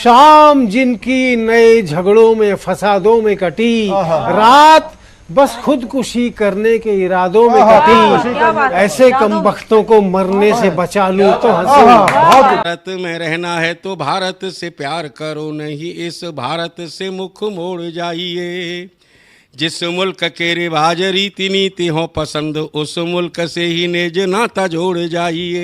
शाम जिनकी नए झगड़ों में फसादों में कटी, रात बस खुदकुशी करने के इरादों में कटी। ऐसे कमबख्तों को मरने से बचा लूं तो हंसूं। भारत में रहना है तो भारत से प्यार करो, नहीं इस भारत से मुख मोड़ जाइए। जिस मुल्क के रिवाज रीति नीति हो पसंद, उस मुल्क से ही नेज नाता जोड़ जाइए।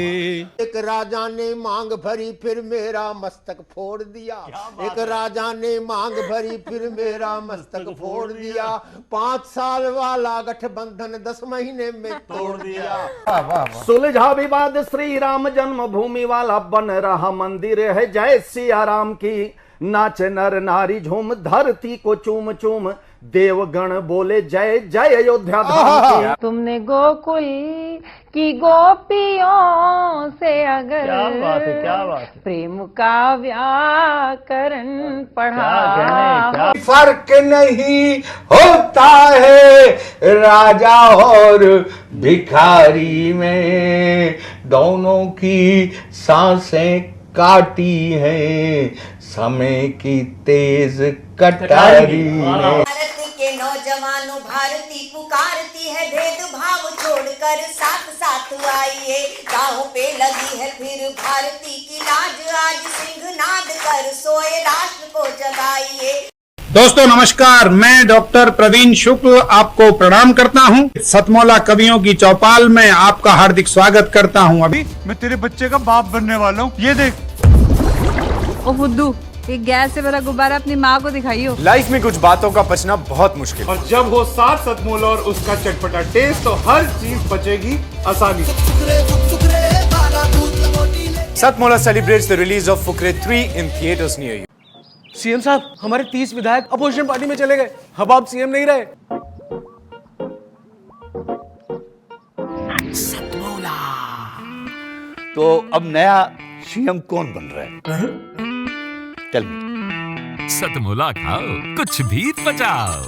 एक राजा ने मांग भरी फिर मेरा मस्तक फोड़ दिया। एक राजा ने मांग भरी फिर मेरा मस्तक फोड़ दिया। 5 साल वाला गठबंधन 10 महीने में तोड़ दिया। सुलझा विवाद श्री राम जन्मभूमि वाला, बन रहा मंदिर है जय सिया राम की। नाच नर नारी झूम धरती को चूम चूम, देवगण बोले जय जय अयोध्या धाम की। तुमने गोकुल की गोपियों से अगर क्या बात है। प्रेम का व्याकरण पढ़ा, फर्क नहीं होता है राजा और भिखारी में, दोनों की सांसें काटी हैं समय की तेज कटारी ने। भारत के नौजवानों भारती पुकारती है, भेदभाव छोड़कर साथ साथ आइए। गाँव पे लगी है फिर भारती की लाज, आज सिंहनाद कर सोए राष्ट्र को जगाइए। दोस्तों नमस्कार, मैं डॉक्टर प्रवीण शुक्ल आपको प्रणाम करता हूं। सतमौला कवियों की चौपाल में आपका हार्दिक स्वागत करता हूं। अभी मैं तेरे बच्चे का बाप बनने वाला हूँ, ये देख। ओ फुद्दू, एक गैस से भरा गुब्बारा अपनी माँ को दिखाइयो। लाइफ में कुछ बातों का बचना बहुत मुश्किल, और जब हो साथ सतमौला और उसका चटपटा टेस्ट, तो हर चीज बचेगी आसानी से। सतमौला celebrates the release of Fukre 3 in theaters near you. CM साहब, हमारे 30 विधायक अपोजिशन पार्टी में चले गए, अब आप सीएम नहीं रहे। सतमौला तो अब नया सीएम कौन बन रहा है? चल सतमौला खाओ, कुछ भी बचाओ।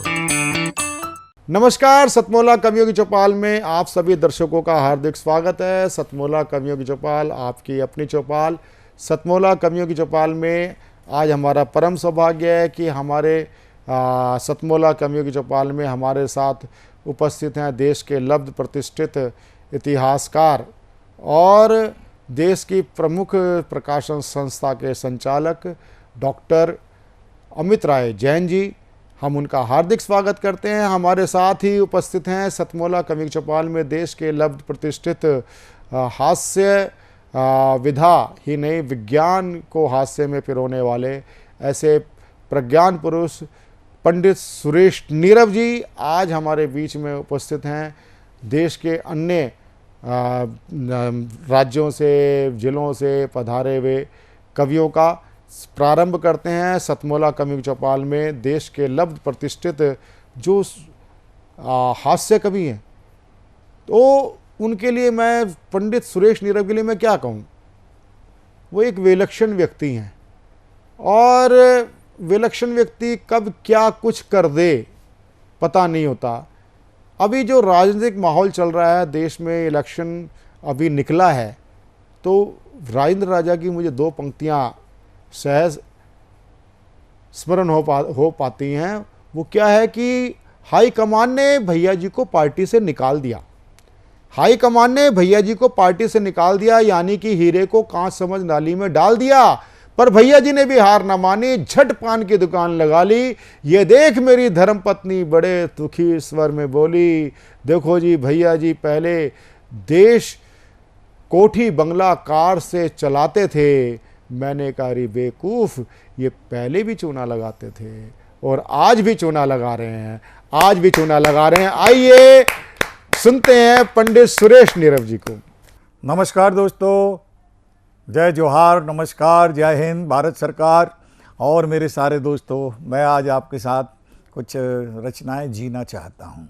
नमस्कार, सतमौला कवियों की चौपाल में आप सभी दर्शकों का हार्दिक स्वागत है। सतमौला कवियों की चौपाल, आपकी अपनी चौपाल। सतमौला कवियों की चौपाल में आज हमारा परम सौभाग्य है कि हमारे सतमौला कवियों की चौपाल में हमारे साथ उपस्थित हैं देश के लब्ध प्रतिष्ठित इतिहासकार और देश की प्रमुख प्रकाशन संस्था के संचालक डॉक्टर अमित राय जैन जी। हम उनका हार्दिक स्वागत करते हैं। हमारे साथ ही उपस्थित हैं सतमौला कवियों की चौपाल में देश के लब्ध प्रतिष्ठित हास्य विधा ही नहीं, विज्ञान को हास्य में पिरोने वाले ऐसे प्रज्ञान पुरुष पंडित सुरेश नीरव जी आज हमारे बीच में उपस्थित हैं। देश के अन्य राज्यों से, जिलों से पधारे हुए कवियों का प्रारंभ करते हैं सतमौला कवियों की चौपाल में देश के लब्ध प्रतिष्ठित जो हास्य कवि हैं। तो उनके लिए मैं, पंडित सुरेश नीरव के लिए मैं क्या कहूँ, वो एक विलक्षण व्यक्ति हैं और विलक्षण व्यक्ति कब क्या कुछ कर दे पता नहीं होता। अभी जो राजनीतिक माहौल चल रहा है देश में, इलेक्शन अभी निकला है, तो राजेंद्र राजा की मुझे 2 पंक्तियाँ सहज स्मरण हो पाती हैं। वो क्या है कि हाई कमान ने भैया जी को पार्टी से निकाल दिया। हाई कमान ने भैया जी को पार्टी से निकाल दिया, यानी कि हीरे को कांच समझ नाली में डाल दिया। पर भैया जी ने भी हार न मानी, झट पान की दुकान लगा ली। ये देख मेरी धर्मपत्नी बड़े दुखी स्वर में बोली, देखो जी भैया जी पहले देश कोठी बंगला कार से चलाते थे। मैंने कहा रे बेवकूफ़, ये पहले भी चूना लगाते थे और आज भी चूना लगा रहे हैं, आज भी चूना लगा रहे हैं। आइए सुनते हैं पंडित सुरेश नीरव जी को। नमस्कार दोस्तों, जय जोहार, नमस्कार, जय हिंद, भारत सरकार और मेरे सारे दोस्तों। मैं आज आपके साथ कुछ रचनाएं जीना चाहता हूं।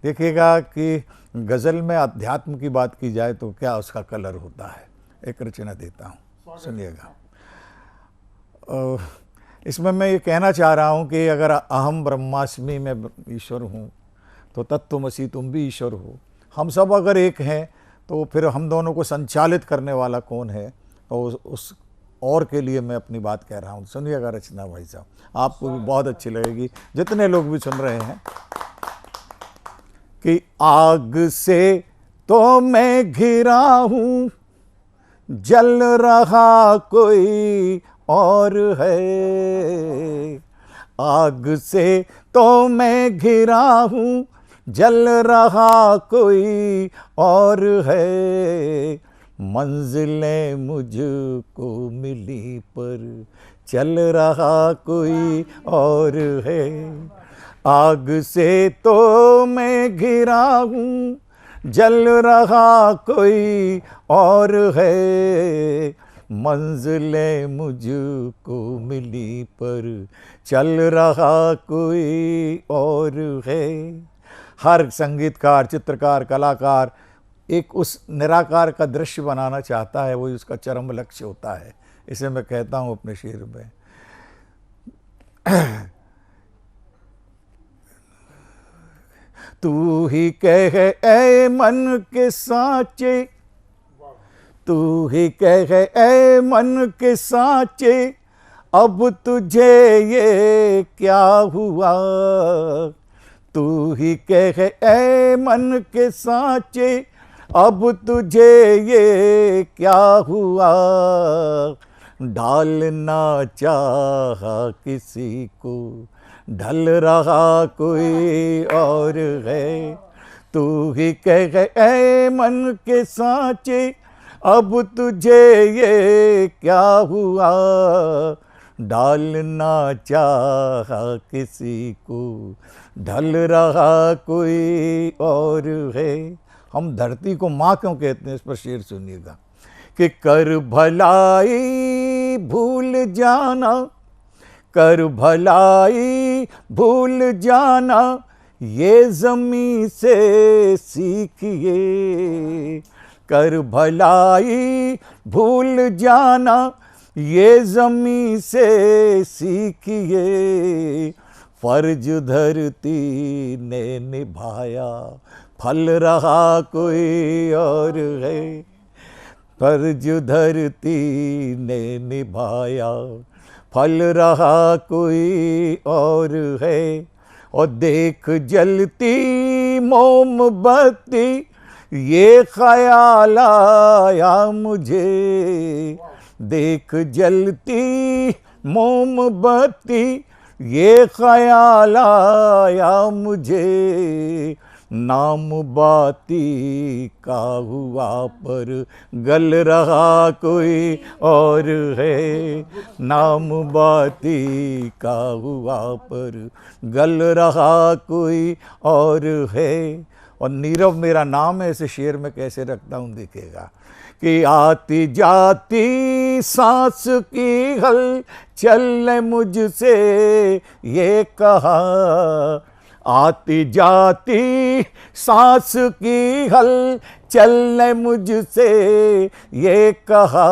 देखिएगा कि गज़ल में अध्यात्म की बात की जाए तो क्या उसका कलर होता है। एक रचना देता हूं, सुनिएगा। इसमें मैं ये कहना चाह रहा हूं कि अगर अहम ब्रह्मास्मि में ईश्वर हूं तो तत्त्वमसि तुम भी ईश्वर हो। हम सब अगर एक हैं तो फिर हम दोनों को संचालित करने वाला कौन है, और उस और के लिए मैं अपनी बात कह रहा हूँ। सुनिएगा रचना भाई साहब, आपको भी बहुत अच्छी लगेगी, जितने लोग भी सुन रहे हैं। कि आग से तो मैं घिरा हूँ, जल रहा कोई और है। आग से तो मैं घिरा हूँ, जल रहा कोई और है। मंजिलें मुझको मिली पर चल रहा कोई और है। आग से तो मैं घिरा हूँ, जल रहा कोई और है। मंजिलें मुझको मिली पर चल रहा कोई और है। हर संगीतकार, चित्रकार, कलाकार एक उस निराकार का दृश्य बनाना चाहता है, वही उसका चरम लक्ष्य होता है। इसे मैं कहता हूँ अपने शेर में। तू ही कह ऐ मन के साचे, तू ही कह ऐ मन के साचे, अब तुझे ये क्या हुआ। तू ही कह ऐ मन के साचे, अब तुझे ये क्या हुआ। ढालना चाहा किसी को, ढल रहा कोई और है। तू ही कह ऐ मन के साचे, अब तुझे ये क्या हुआ। डालना चाहा किसी को, ढल रहा कोई और है। हम धरती को माँ क्यों कहते हैं, इस पर शेर सुनिएगा। कि कर भलाई भूल जाना, कर भलाई भूल जाना, ये ज़मीं से सीखिए। कर भलाई भूल जाना, ये ज़मीं से सीखिए। फर्ज धरती ने निभाया, फल रहा कोई और है। फर्ज धरती ने निभाया, फल रहा कोई और है। और देख जलती मोमबत्ती, ये ख्याल आया मुझे। देख जलती मोमबत्ती, ये ख्याल आया मुझे। नाम बाती का हुआ पर गल रहा कोई और है। नाम बाती का हुआ पर गल रहा कोई और है। और नीरव मेरा नाम है, इसे शेर में कैसे रखता हूँ देखिएगा। कि आती जाती सांस की हलचल मुझसे ये कहा। आती जाती सांस की हलचल मुझसे ये कहा।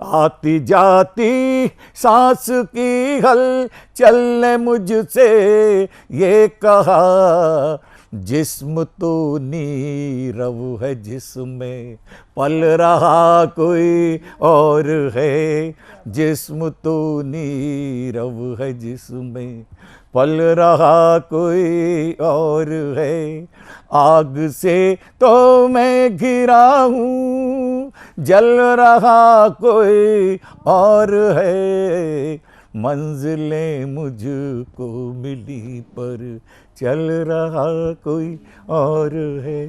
आती जाती सांस की हलचल मुझसे ये कहा। जिस्म तो नीरव है जिसमें पल रहा कोई और है। जिस्म तो नीरव है जिसमें पल रहा कोई और है। आग से तो मैं घिरा हूँ, जल रहा कोई और है। मंजिलें मुझको मिली पर चल रहा कोई और है।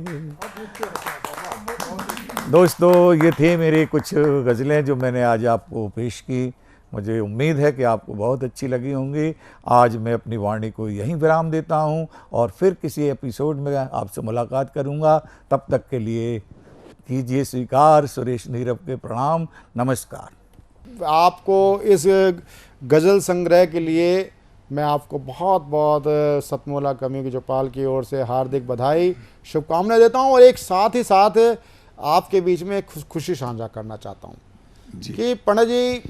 दोस्तों, ये थे मेरी कुछ गज़लें जो मैंने आज आपको पेश की। मुझे उम्मीद है कि आपको बहुत अच्छी लगी होंगी। आज मैं अपनी वाणी को यहीं विराम देता हूं और फिर किसी एपिसोड में आपसे मुलाकात करूंगा। तब तक के लिए कीजिए स्वीकार सुरेश नीरव के प्रणाम। नमस्कार। आपको इस गज़ल संग्रह के लिए मैं आपको बहुत बहुत सतमोला कम्युनिटी चौपाल की ओर से हार्दिक बधाई, शुभकामनाएं देता हूं। और एक साथ ही साथ आपके बीच में खुशी साझा करना चाहता हूं कि पंडित जी,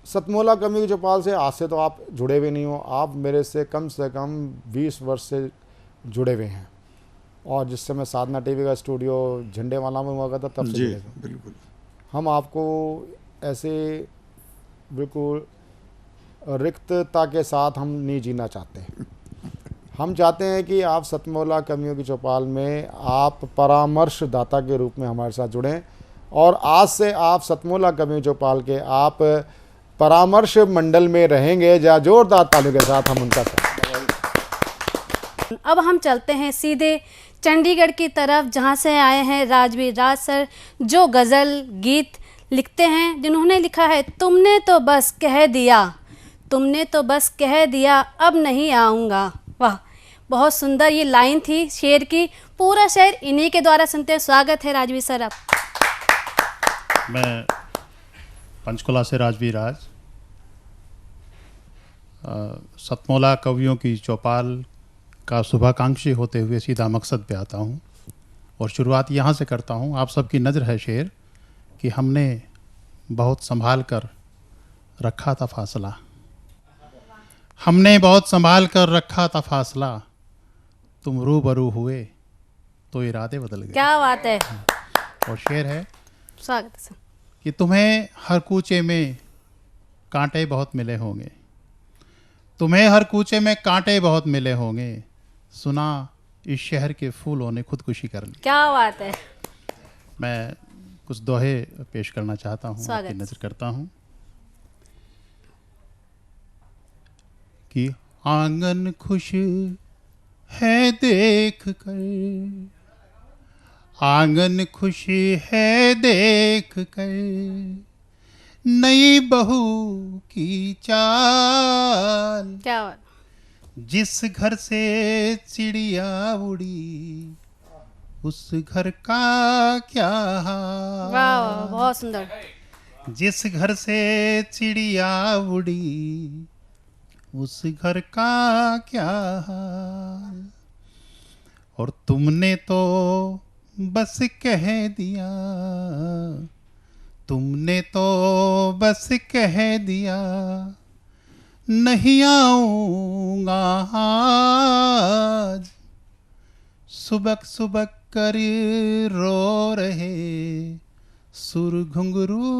सतमोला कम्युनिटी चौपाल से आज से तो आप जुड़े हुए नहीं हो, आप मेरे से कम 20 वर्ष से जुड़े हुए हैं। और जिस समय साधना टीवी का स्टूडियो झंडे वाला में हुआ करता तब से जी बिल्कुल। हम आपको ऐसे बिल्कुल रिक्तता के साथ हम नहीं जीना चाहते। हम चाहते हैं कि आप सतमोला कवियों की चौपाल में आप परामर्शदाता के रूप में हमारे साथ जुड़ें और आज से आप सतमोला कवियों की चौपाल के आप परामर्श मंडल में रहेंगे। जहाँ जोरदार तालियों के साथ हम उनका साथ। अब हम चलते हैं सीधे चंडीगढ़ की तरफ, जहाँ से आए हैं राजवीर राज सर, जो गज़ल गीत लिखते हैं, जिन्होंने लिखा है तुमने तो बस कह दिया, तुमने तो बस कह दिया अब नहीं आऊँगा। वाह, बहुत सुंदर ये लाइन थी शेर की। पूरा शेर इन्हीं के द्वारा सुनते हैं। स्वागत है राजवीर सर आप। मैं पंचकुला से राजवीर राज, सतमोला कवियों की चौपाल का शुभाकांक्षी होते हुए सीधा मकसद पे आता हूँ और शुरुआत यहाँ से करता हूँ। आप सबकी नज़र है शेर कि हमने बहुत संभाल कर रखा था फासला, हमने बहुत संभाल कर रखा था फासला, तुम रूबरू हुए तो इरादे बदल गए। क्या बात है। और शेर है, स्वागत है सर, कि तुम्हें हर कूचे में कांटे बहुत मिले होंगे, तुम्हें हर कूचे में कांटे बहुत मिले होंगे, सुना इस शहर के फूलों ने खुदकुशी कर ली। क्या बात है। मैं कुछ दोहे पेश करना चाहता हूँ, स्वागत। आपकी नजर करता हूँ कि आंगन खुश है देख कर, आंगन खुश है देख कर, नई बहू की चाल। क्या बात। जिस घर से चिड़िया उड़ी उस घर का क्या हाल। वाह वाह, बहुत सुंदर। जिस घर से चिड़िया उड़ी उस घर का क्या हाल। और तुमने तो बस कह दिया, तुमने तो बस कह दिया नहीं आऊंगा आज। सुबक सुबक कर रो रहे सुर घुंघरू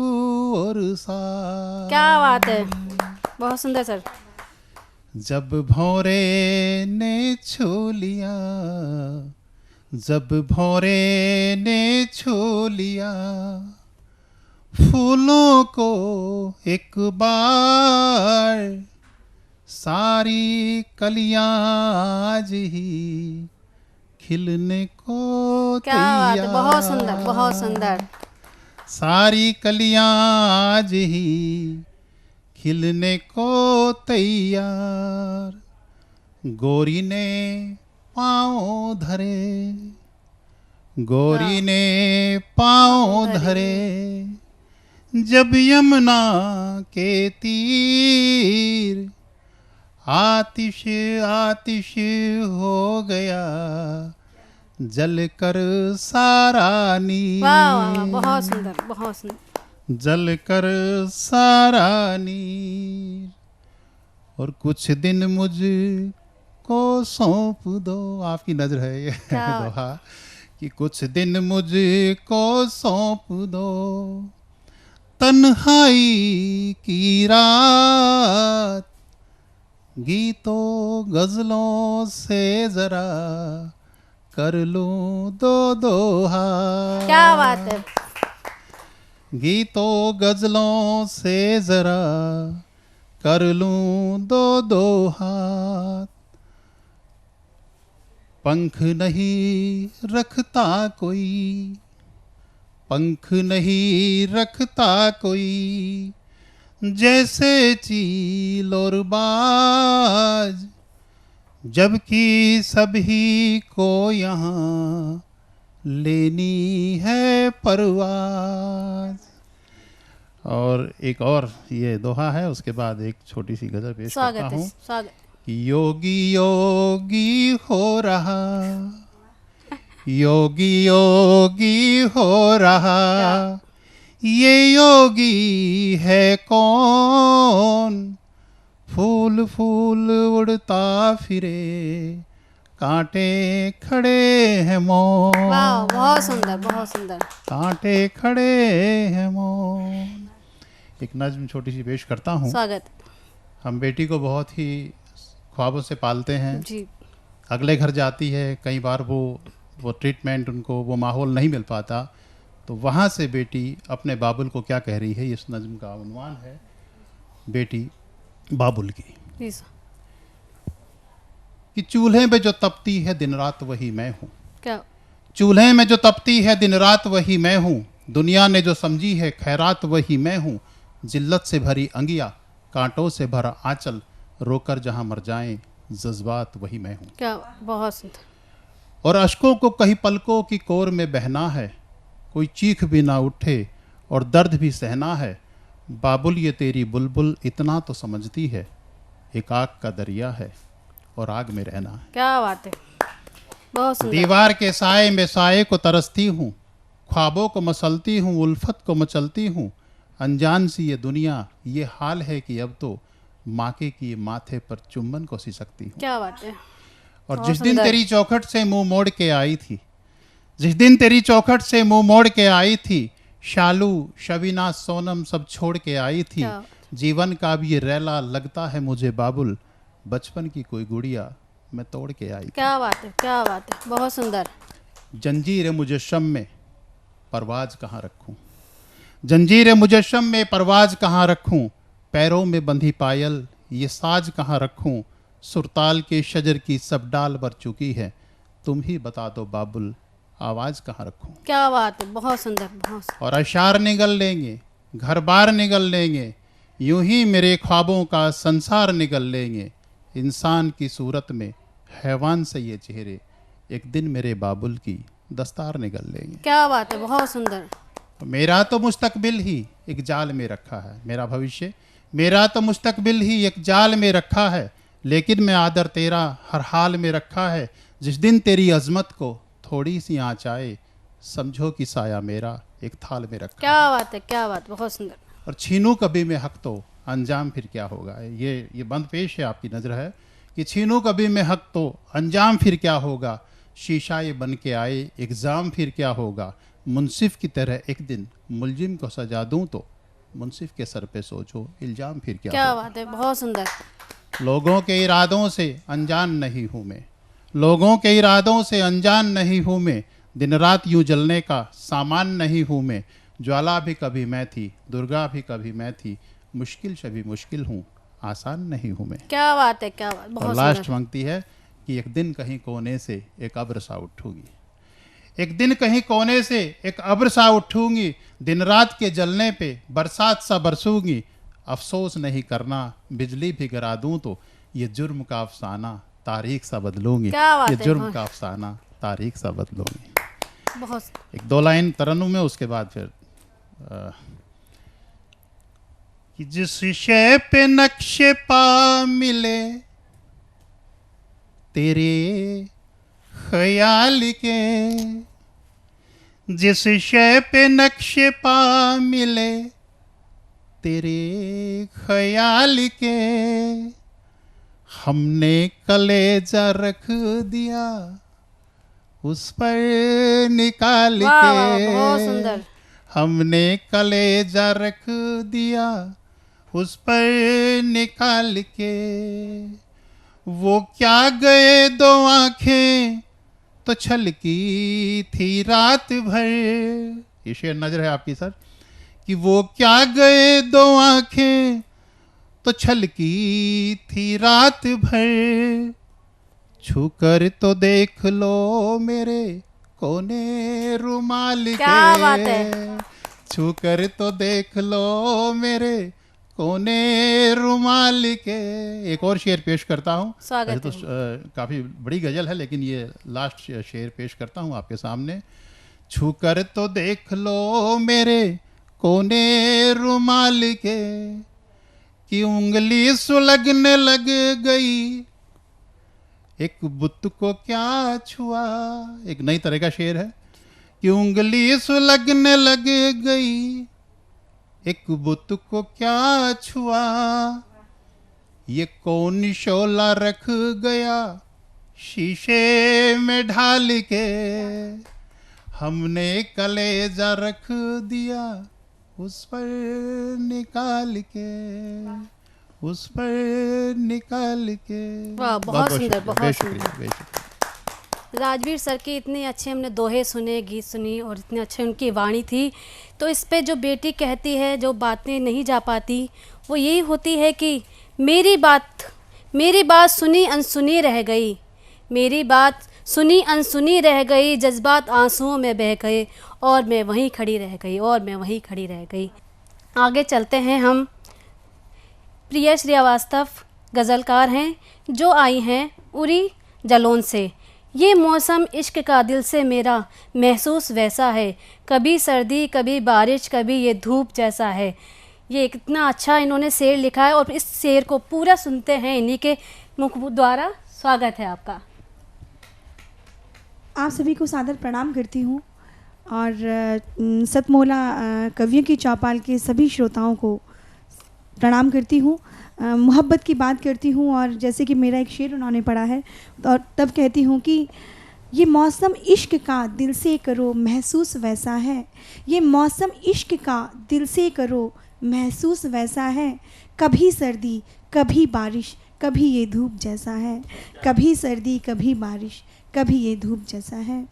और साज। क्या बात है, बहुत सुंदर सर। जब भौरे ने छू लिया, जब भौरे ने छू लिया फूलों को एक बार, सारी कलियां आज ही खिलने को क्या बात है, तैयार। बहुत सुंदर, बहुत सुंदर। सारी कलियां आज ही खिलने को तैयार। गोरी ने पाँव धरे, गोरी ने पाँव धरे, जब यमुना के तीर आतिश आतिश हो गया जल कर सारा नीर। वाह वाह वाह, बहुत सुंदर, बहुत सुंदर। जल कर सारा नीर। और कुछ दिन मुझको सौंप दो, आपकी नजर है ये दोहा, कि कुछ दिन मुझको सौंप दो, तन्हाई की रात, गीतों गजलों से जरा कर लूं दो दोहा। क्या बात है। गीतों गजलों से जरा कर लूं दो दोहा। पंख नहीं रखता कोई, पंख नहीं रखता कोई, जैसे चील और बाज, जबकि सभी को यहाँ लेनी है परवाज। और एक और ये दोहा है, उसके बाद एक छोटी सी गजल पेश करता हूँ। स्वागत। कि योगी योगी हो रहा, योगी योगी हो रहा, ये योगी है कौन, फूल फूल उड़ता फिरे कांटे खड़े हैं मौन। वाह, बहुत सुंदर, बहुत सुंदर। कांटे खड़े हैं मौन। एक नज्म छोटी सी पेश करता हूँ। स्वागत। हम बेटी को बहुत ही ख्वाबों से पालते हैं जी। अगले घर जाती है, कई बार वो ट्रीटमेंट, उनको वो माहौल नहीं मिल पाता, तो वहाँ से बेटी अपने बाबुल को क्या कह रही है, इस नज्म का उन्वान है बेटी बाबुल की। जी सर। कि चूल्हे में जो तपती है दिन रात वही मैं हूँ। क्या? चूल्हे में जो तपती है दिन रात वही मैं हूँ, दुनिया ने जो समझी है खैरात वही मैं हूँ। जिल्लत से भरी अंगिया, कांटों से भरा आंचल, रोकर जहाँ मर जाएं जज्बात वही मैं हूँ। क्या? बहुत सुंदर। और अश्कों को कहीं पलकों की कोर में बहना है, कोई चीख भी ना उठे और दर्द भी सहना है। बाबुल ये तेरी बुलबुल इतना तो समझती है, एक आग का दरिया है और आग में रहना है। क्या बात है, बहुत सुंदर। दीवार के साए में साए को तरसती हूँ, ख्वाबों को मसलती हूँ, उल्फत को मचलती हूँ। अनजान सी ये दुनिया, ये हाल है कि अब तो माँ के किए माथे पर चुम्बन को सिसकती हूँ। क्या बात है। और जिस दिन तेरी चौखट से मुंह मोड़ के आई थी, जिस दिन तेरी चौखट से मुंह मोड़ के आई थी, शालू शबीना सोनम सब छोड़ के आई थी। जीवन का भी ये रैला लगता है मुझे बाबुल, बचपन की कोई गुड़िया मैं तोड़ के आई। क्या बात है, क्या बात है, बहुत सुंदर। जंजीर मुजस्सम में परवाज कहाँ रखूं, जंजीर मुजस्सम में परवाज कहाँ रखूं, पैरों में बंधी पायल ये साज कहाँ रखूं। सुरताल के शजर की सब डाल भर चुकी है, तुम ही बता दो बाबुल आवाज कहाँ रखूं। क्या बात है, बहुत सुंदर, बहुत सुंदर। और अशार निगल लेंगे, घर बार निगल लेंगे, यूं ही मेरे ख्वाबों का संसार निगल लेंगे। इंसान की सूरत में हैवान से ये चेहरे, एक दिन मेरे बाबुल की दस्तार निगल लेंगे। क्या बात है, बहुत सुंदर। मेरा तो मुस्तकबिल ही एक जाल में रखा है, मेरा भविष्य मेरा तो मुस्तकबिल ही एक जाल में रखा है, लेकिन मैं आदर तेरा हर हाल में रखा है। जिस दिन तेरी अजमत को थोड़ी सी आँच आए, समझो कि साया मेरा एक थाल में रखा। क्या बात है, क्या बात, बहुत सुंदर। और छीनू कभी में हक तो अंजाम फिर क्या होगा। ये बंद पेश है, आपकी नज़र है कि छीनू कभी में हक तो अंजाम फिर क्या होगा। शीशा ये बन के आए एग्ज़ाम फिर क्या होगा। मुंसिफ की तरह एक दिन मुलजिम को सजा दूं तो मुंसिफ के सर पे सोचो इल्ज़ाम फिर क्या क्या होगा। बात है, बहुत सुंदर। लोगों के इरादों से अनजान नहीं हूँ मैं, लोगों के इरादों से अनजान नहीं हूँ मैं। दिन रात यूं जलने का सामान नहीं हूँ मैं। ज्वाला भी कभी मैं थी, दुर्गा भी कभी मैं थी, मुश्किल से भी मुश्किल हूँ, आसान नहीं हूँ मैं। क्या बात है, क्या बात, बहुत और सुंदर। लास्ट मांगती है कि एक दिन कहीं कोने से एक अब्र सा उठूंगी, एक दिन कहीं कोने से एक अब्र सा उठूंगी। दिन रात के जलने पे बरसात सा बरसूंगी। अफसोस नहीं करना बिजली भी गिरा दूं तो ये जुर्म का अफसाना तारीख सा बदलूंगी। क्या बात ये है, जुर्म हाँ। का अफसाना तारीख सा बदलूंगी। बहुत एक दो लाइन तरन्नुम में, उसके बाद फिर कि जिस शय पे नक्शे पा मिले तेरे ख्याल के, जिस शय पे नक्शे पा मिले तेरे ख्याल के, हमने कलेजा रख दिया उस पर निकाल वाह, के। वाह, बहुत सुंदर। हमने कलेजा रख दिया उस पर निकाल के। वो क्या गए दो आंखें तो छलकी थी रात भर। ये शेर नजर है आपकी सर कि वो क्या गए दो आंखें तो छलकी थी रात भर। छूकर तो देख लो मेरे कोने रुमाल के। क्या बात है। छूकर तो देख लो मेरे कोने रुमाल के। एक और शेर पेश करता हूँ। स्वागत तो काफ़ी बड़ी गज़ल है, लेकिन ये लास्ट शेर पेश करता हूँ आपके सामने। छूकर तो देख लो मेरे कोने रुमाल के, कि उंगली सुलगने लग गई एक बुत को क्या छुआ। एक नई तरह का शेर है कि उंगली सुलगने लग गई एक बुत को क्या छुआ। ये कौन शोला रख गया शीशे में ढाल के हमने कलेजा रख दिया, उस पर निकाल के। वाह, बहुत सुंदर, बहुत सुंदर। राजवीर सर के इतने अच्छे हमने दोहे सुने, गीत सुनी और इतने अच्छे उनकी वाणी थी। तो इस पे जो बेटी कहती है, जो बातें नहीं जा पाती, वो यही होती है कि मेरी बात सुनी अनसुनी रह गई, मेरी बात सुनी अनसुनी रह गई, जज्बात आंसुओं में बह गए और मैं वहीं खड़ी रह गई। आगे चलते हैं हम। प्रिया श्रीवास्तव गज़लकार हैं जो आई हैं उरी जलोन से। ये मौसम इश्क का दिल से मेरा महसूस वैसा है, कभी सर्दी कभी बारिश कभी ये धूप जैसा है। ये कितना अच्छा इन्होंने शेर लिखा है और इस शेर को पूरा सुनते हैं इन्हीं के मुख द्वारा। स्वागत है आपका। आप सभी को सादर प्रणाम करती हूँ और सतमोला कवियों की चौपाल के सभी श्रोताओं को प्रणाम करती हूँ। मोहब्बत की बात करती हूँ और जैसे कि मेरा एक शेर उन्होंने पढ़ा है और तब कहती हूँ कि ये मौसम इश्क का दिल से करो महसूस वैसा है, ये मौसम इश्क का दिल से करो महसूस वैसा है, कभी सर्दी कभी बारिश कभी ये धूप जैसा है, कभी सर्दी कभी बारिश कभी ये धूप जैसा है।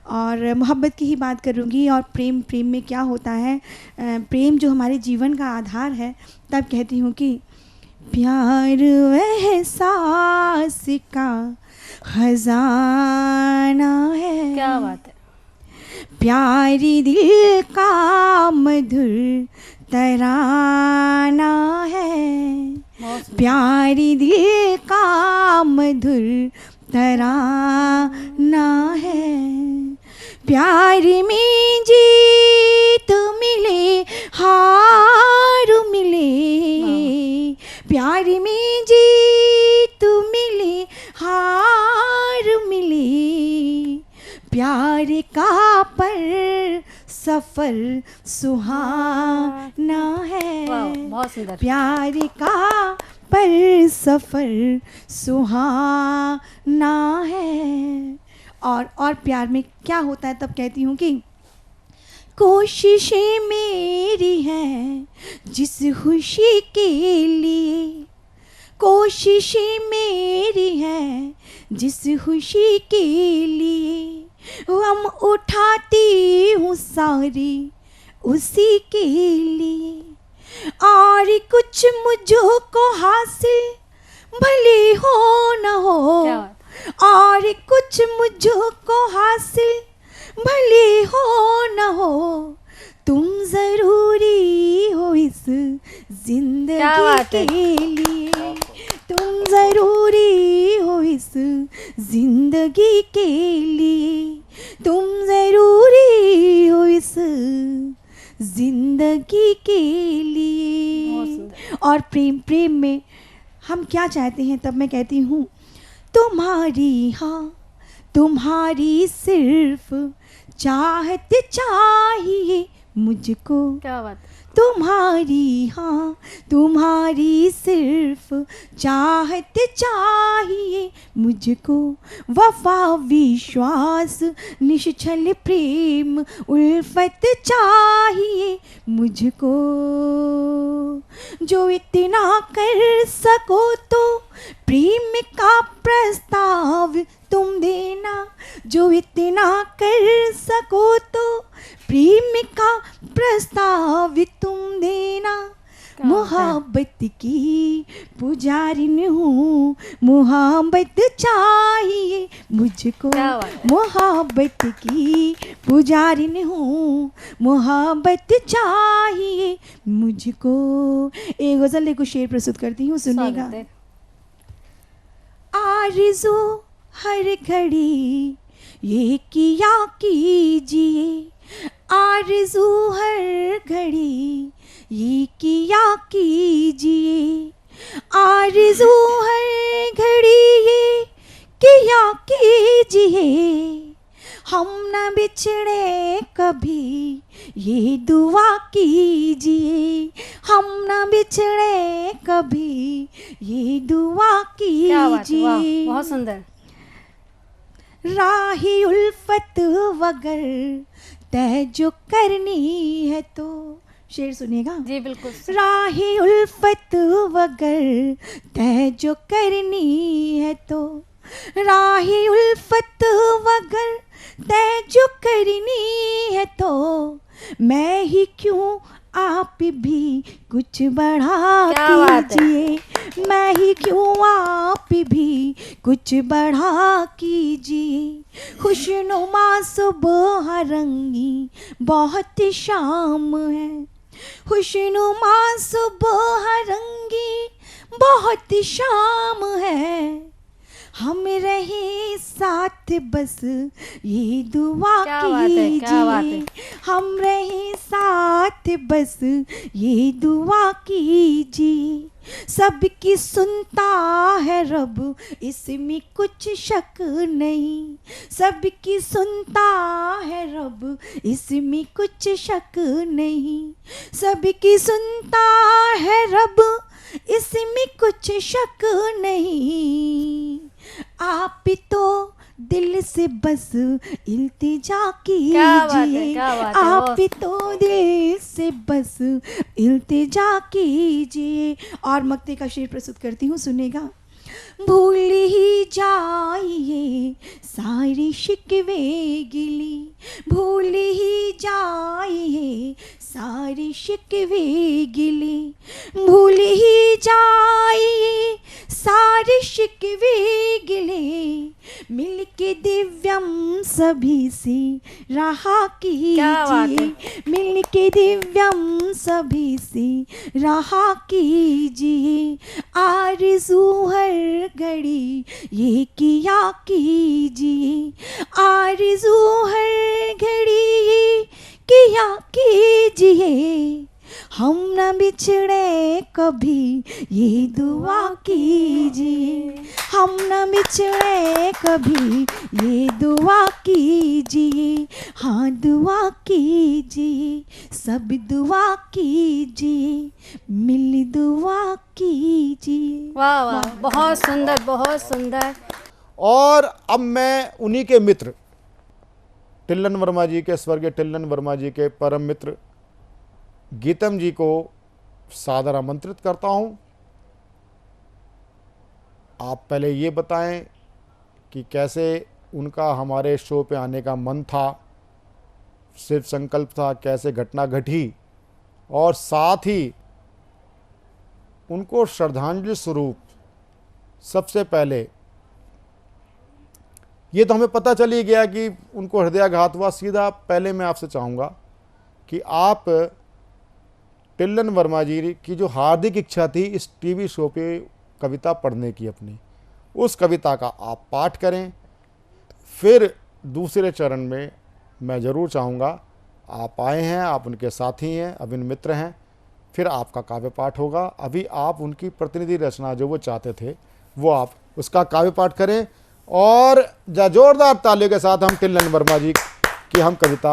और मोहब्बत की ही बात करूँगी और प्रेम में क्या होता है, प्रेम जो हमारे जीवन का आधार है। तब कहती हूँ कि प्यार एहसास का खजाना है, क्या बात है, प्यारी दिल का मधुर तराना है, प्यारी दिल का मधुर तराना है, प्यार में जीत मिले हार मिले, प्यार में जीत मिले हार मिले, प्यार का पर सफर सुहाना है, बहुत सुंदर, प्यार का पर सफर सुहाना है। और प्यार में क्या होता है, तब कहती हूँ कि कोशिशें मेरी हैं जिस खुशी के लिए, कोशिशें मेरी हैं जिस खुशी के लिए, हम उठाती हूँ सारी उसी के लिए, और कुछ मुझको हासिल भले हो न हो, और कुछ मुझको हासिल भले हो न हो, तुम जरूरी हो इस जिंदगी के लिए, तुम जरूरी हो इस जिंदगी के लिए, तुम जरूरी हो इस जिंदगी के लिए। और प्रेम में हम क्या चाहते हैं, तब मैं कहती हूँ तुम्हारी हाँ तुम्हारी सिर्फ चाहत चाहिए मुझको, क्या बात, तुम्हारी हाँ तुम्हारी सिर्फ चाहत चाहिए मुझको, वफा विश्वास निश्चल प्रेम उल्फत चाहिए मुझको, जो इतना कर सको तो प्रेम का प्रस्ताव तुम देना, जो इतना कर सको तो प्रेम का प्रस्ताव तुम देना, मोहब्बत की पुजारिन हूँ मोहब्बत चाहिए मुझको, मोहब्बत की पुजारिन हूँ मोहब्बत चाहिए मुझको। एक गज़ल एक शेर प्रस्तुत करती हूँ, सुनिएगा। आरज़ू हर घड़ी ये किया कीजिए, आरज़ू हर घड़ी ये किया कीजिए, आरज़ू हर घड़ी ये किया कीजिए, हम न बिछड़े कभी ये दुआ कीजिए, हम न बिछड़े कभी ये दुआ कीजिए। बहुत सुंदर। राही उल्फत वगर तय जो करनी है तो, शेर सुनिएगा जी बिल्कुल। राही उल्फत वगर तय जो करनी है तो, राही उल्फत वगर तय जो करनी है तो, मैं ही क्यों आप भी कुछ बढ़ा कीजिए, मैं ही क्यों आप भी कुछ बढ़ा कीजिए। खुशनुमा सुबह रंगी बहुत शाम है, खुशनुमा सुबह रंगी बहुत शाम है, हम रहे साथ बस ये दुआ कीजिए, हम रहे साथ बस ये दुआ कीजिए। सबकी सुनता है रब इसमें कुछ शक नहीं, सबकी सुनता है रब इसमें कुछ शक नहीं, सबकी सुनता है रब इसमें कुछ शक नहीं। आप तो दिल से बस इल्तिजा कीजिए, आप तो दिल से बस इल्तिजा कीजिए। और मक्ते का शेर प्रस्तुत करती हूँ, सुनेगा। भूल ही जाइए सारी शिकवे गिली, भूल ही जाइए सारी शिकवे गिली, भूल ही जाइए सारे शिकवे गिले, मिलके दिव्यम सभी से रहा कीजिए, मिलके दिव्यम सभी से रहा कीजिए। आरज़ू हर घड़ी ये किया कीजिए, आरज़ू हर घड़ी ये किया कीजिए। हम न बिछड़े कभी ये दुआ कीजिए, हम न बिछड़े कभी ये दुआ कीजिए। हाँ दुआ कीजिए, सब दुआ कीजिए, मिल दुआ कीजिए। वाह वाह, बहुत सुंदर, बहुत सुंदर। और अब मैं उन्हीं के मित्र टिल्लन वर्मा जी के, स्वर्गीय टिल्लन वर्मा जी के परम मित्र गीतम जी को सादर आमंत्रित करता हूं। आप पहले ये बताएं कि कैसे उनका हमारे शो पे आने का मन था, सिर्फ संकल्प था, कैसे घटना घटी, और साथ ही उनको श्रद्धांजलि स्वरूप सबसे पहले ये तो हमें पता चल ही गया कि उनको हृदयाघात हुआ। सीधा पहले मैं आपसे चाहूँगा कि आप टिल्लन वर्मा जी की जो हार्दिक इच्छा थी इस टीवी शो पे कविता पढ़ने की अपनी, उस कविता का आप पाठ करें। फिर दूसरे चरण में मैं ज़रूर चाहूँगा, आप आए हैं, आप उनके साथी हैं, अभिन्न मित्र हैं, फिर आपका काव्य पाठ होगा। अभी आप उनकी प्रतिनिधि रचना जो वो चाहते थे वो आप उसका काव्य पाठ करें, और जोरदार तालियों के साथ हम टिल्लन वर्मा जी की हम कविता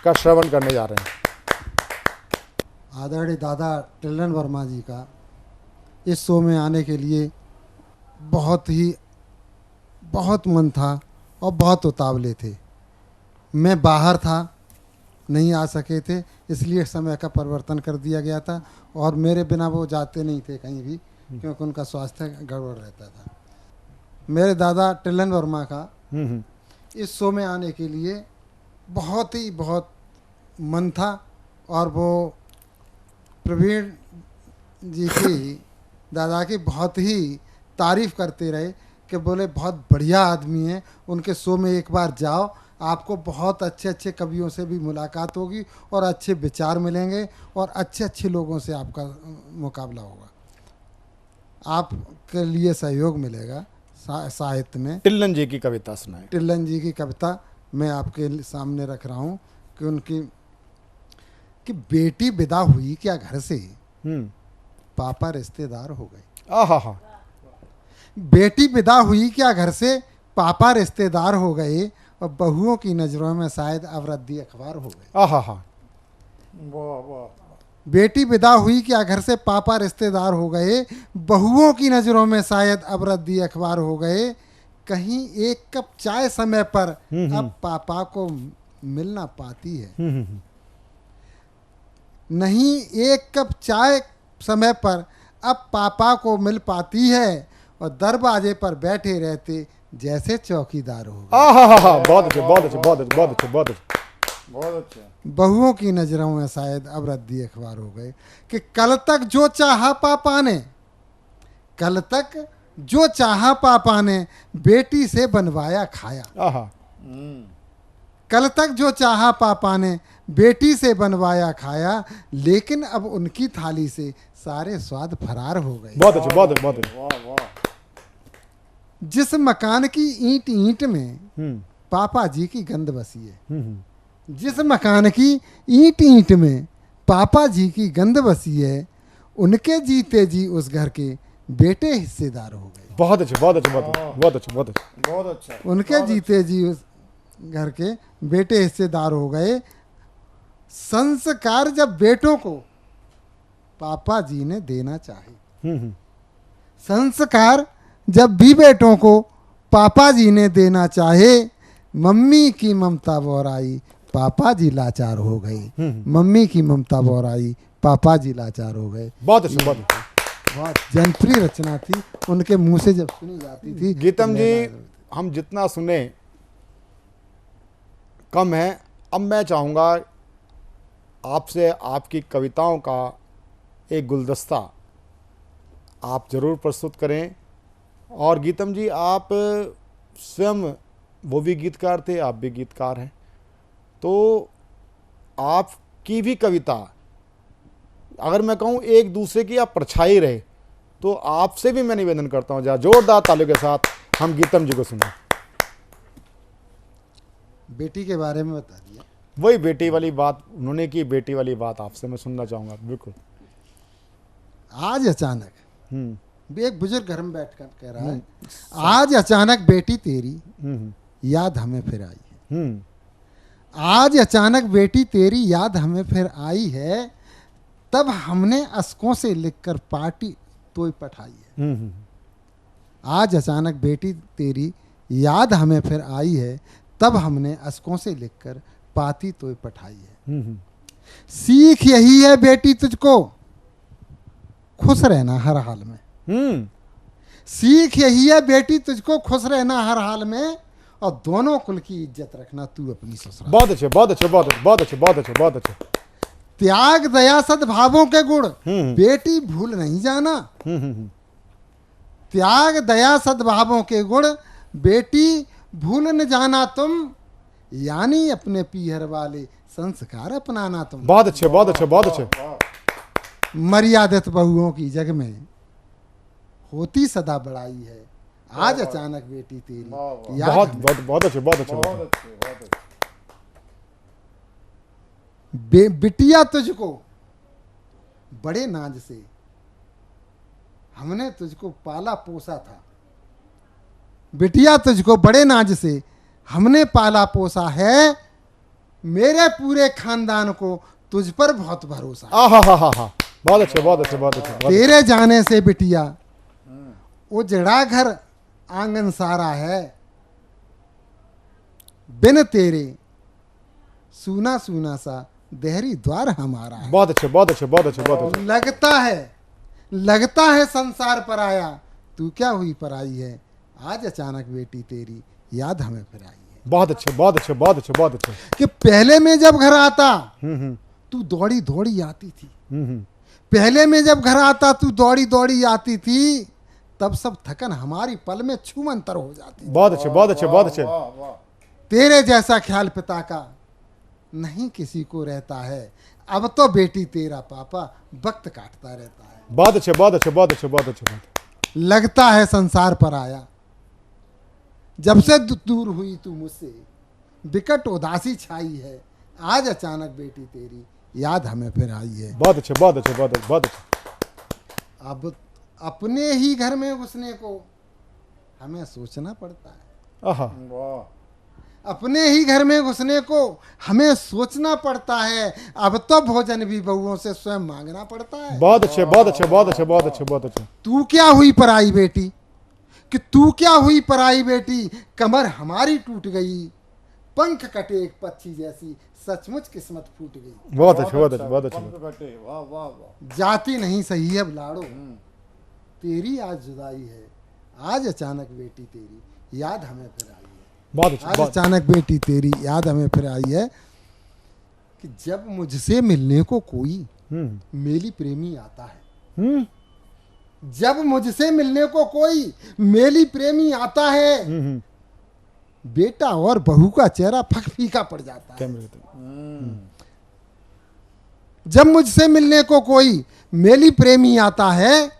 का श्रवण करने जा रहे हैं। आदरणीय दादा टिल्लन वर्मा जी का इस शो में आने के लिए बहुत मन था और बहुत उतावले थे। मैं बाहर था, नहीं आ सके थे, इसलिए समय का परिवर्तन कर दिया गया था, और मेरे बिना वो जाते नहीं थे कहीं भी, क्योंकि उनका स्वास्थ्य गड़बड़ रहता था। मेरे दादा टिल्लन वर्मा का इस शो में आने के लिए बहुत मन था, और वो प्रवीण जी की, दादा की बहुत ही तारीफ़ करते रहे कि बोले बहुत बढ़िया आदमी हैं, उनके शो में एक बार जाओ, आपको बहुत अच्छे कवियों से भी मुलाकात होगी और अच्छे विचार मिलेंगे और अच्छे लोगों से आपका मुकाबला होगा, आपके लिए सहयोग मिलेगा साहित्य में। टिल्लन जी की कविता सुनाए। टिल्लन जी की कविता मैं आपके सामने रख रहा हूँ कि उनकी कि बेटी विदा हुई क्या घर से, पापा रिश्तेदार हो गए। आहा, बेटी विदा हुई क्या घर से, पापा रिश्तेदार हो गए, और बहुओं की नज़रों में शायद अवरद्दी अखबार हो गए। आहा, बेटी विदा हुई क्या घर से, पापा रिश्तेदार हो गए, बहुओं की नज़रों में शायद अवरद्दी अखबार हो गए। कहीं एक कप चाय समय पर अब पापा को मिल ना पाती है। नहीं एक कप चाय समय पर अब पापा को मिल पाती है और दरवाजे पर बैठे रहते जैसे चौकीदार हो गए। बहुत अच्छे बहुत अच्छे बहुत अच्छे बहुत अच्छे बहुत अच्छे बहुत अच्छे। बहुओं की नजरों में शायद अब रद्दी अखबार हो गए कि कल तक जो चाहा पापा ने, कल तक जो चाहा पापा ने बेटी से बनवाया खाया। कल तक जो चाहा पापा ने बेटी से बनवाया खाया, लेकिन अब उनकी थाली से सारे स्वाद फरार हो गए। बहुत अच्छे बहुत अच्छे बहुत अच्छे। जिस मकान की ईंट ईंट में पापा जी की गंध बसी है, जिस मकान की ईंट ईंट में पापा जी की गंध बसी है, उनके जीते जी उस घर के बेटे हिस्सेदार हो गए। बहुत अच्छे बहुत अच्छे बहुत अच्छे बहुत अच्छे बहुत अच्छे बहुत अच्छा। उनके जीते जी उस घर के बेटे हिस्सेदार हो गए। संस्कार जब बेटों को पापा जी ने देना चाहे, संस्कार जब भी बेटों को पापा जी ने देना चाहे, मम्मी की ममता बोराई पापा जी लाचार हो गए। मम्मी की ममता बोराई पापा जी लाचार हो गए। बहुत अच्छे बहुत अच्छे। बहुत जनप्रिय रचना थी, उनके मुंह से जब सुनी जाती थी। गीतम जी हम जितना सुने कम है। अब मैं चाहूँगा आपसे आपकी कविताओं का एक गुलदस्ता आप ज़रूर प्रस्तुत करें। और गीतम जी आप स्वयं वो भी गीतकार थे, आप भी गीतकार हैं, तो आपकी भी कविता अगर मैं कहूँ एक दूसरे की आप परछाई रहे, तो आपसे भी मैं निवेदन करता हूँ जहाँ जोरदार तालियों के साथ हम गीतम जी को सुने। बेटी के बारे में बता दिया, वही बेटी वाली बात उन्होंने की, बेटी वाली बात आपसे मैं सुनना चाहूँगा। बिल्कुल। आज अचानक एक बुजुर्ग घर में बैठकर कह रहा है, आज अचानक बेटी तेरी याद हमें फिर आई है। आज अचानक बेटी तेरी याद हमें फिर आई है, तब हमने अशकों से लिखकर पार्टी तो पठाई है। आज अचानक बेटी तेरी याद हमें फिर आई है, तब हमने अशकों से लिखकर पाती तो पठाई है। सीख यही है बेटी तुझको खुश रहना हर हाल में। सीख यही है बेटी तुझको खुश रहना हर हाल में, और दोनों कुल की इज्जत रखना तू अपनी ससुराल। बहुत अच्छे बहुत अच्छे बहुत अच्छे बहुत अच्छे बहुत अच्छे बहुत अच्छे। त्याग दया सद्भावों के गुण बेटी भूल नहीं जाना। त्याग दया सद्भावों के गुण बेटी भूल न जाना तुम, यानी अपने पीहर वाले संस्कार अपनाना तुम। बहुत अच्छे बहुत अच्छे बहुत अच्छे। मर्यादित बहुओं की जग में होती सदा बड़ाई है, आज अचानक बेटी तेरी बहुत बहुत बहुत अच्छे बहुत अच्छे बहुत अच्छे। बिटिया तुझको बड़े नाज से हमने तुझको पाला पोसा था। बिटिया तुझको बड़े नाज से हमने पाला पोसा है, मेरे पूरे खानदान को तुझ पर बहुत भरोसा। बहुत अच्छे बहुत अच्छे बहुत अच्छे। तेरे जाने से बिटिया उजड़ा घर आंगन सारा है, बिन तेरे सूना सूना सा देहरी द्वार हमारा है। बहुत अच्छे बहुत अच्छे बहुत अच्छे बहुत अच्छे। लगता है संसार पर आया, तू क्या हुई पराई है, आज अचानक बेटी तेरी याद हमें फिर आई है। बहुत अच्छे बहुत अच्छे बहुत अच्छे बहुत अच्छे। कि पहले में जब घर आता तू दौड़ी दौड़ी आती थी, पहले में जब घर आता तू दौड़ी दौड़ी आती थी, तब सब थकन हमारी पल में छूमंतर हो जाती। बहुत अच्छे बहुत अच्छे बहुत अच्छे। तेरे जैसा ख्याल पिता का नहीं किसी को रहता है, अब तो बेटी तेरा पापा वक्त काटता रहता है। बहुत अच्छे बहुत अच्छे बहुत अच्छे बहुत अच्छे। लगता है संसार पर आया, जब से दूर हुई तू मुझसे विकट उदासी छाई है, आज अचानक बेटी तेरी याद हमें फिर आई है। बहुत अच्छे बहुत अच्छे बहुत अच्छे बहुत अच्छे। अब अपने ही घर में घुसने को हमें सोचना पड़ता है। अपने ही घर में घुसने को हमें सोचना पड़ता है, अब तो भोजन भी बहुओं से स्वयं मांगना पड़ता है। बहुत अच्छे बहुत अच्छे बहुत अच्छे बहुत अच्छे बहुत अच्छे। तू क्या हुई पराई बेटी, कि तू क्या हुई पराई बेटी, कमर हमारी टूट गई, पंख कटे एक पक्षी जैसी, सचमुच किस्मत फूट गई। बहुत अच्छा, बहुत अच्छा, बहुत अच्छा। वाह वाह वाह। जाती नहीं सही है लाड़ो, तेरी आज जुदाई है, आज अचानक बेटी तेरी याद हमें फिर आई है। बहुत अच्छा। आज अचानक बेटी तेरी याद हमें फिर आई है कि जब मुझसे मिलने को कोई मेली प्रेमी आता है, जब मुझसे मिलने को कोई मेली प्रेमी आता है, बेटा और बहू का चेहरा फक फीका पड़ जाता है। जब मुझसे मिलने को कोई मेली प्रेमी आता है,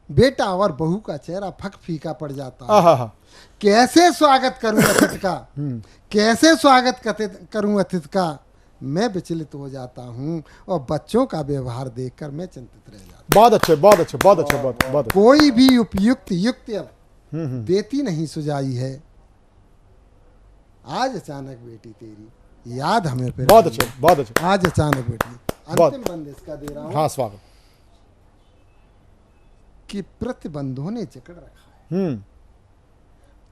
बेटा और बहू का चेहरा फक फीका पड़ जाता है। कैसे स्वागत करूं अतिथि का, कैसे स्वागत करूं अतिथि का, मैं विचलित हो जाता हूं और बच्चों का व्यवहार देखकर मैं चिंतित रह जाता हूं। बहुत अच्छे, बहुत अच्छे, बहुत अच्छे, बहुत। कोई भी उपयुक्त युक्ति अब देती नहीं सुझाई है, आज अचानक बेटी तेरी याद हमें फिर। बहुत अच्छे, बहुत अच्छे। आज अचानक बेटी। अंतिम बंद इसका दे रहा हूं। हाँ, स्वागत। कि प्रतिबंधों ने जकड़ रखा है,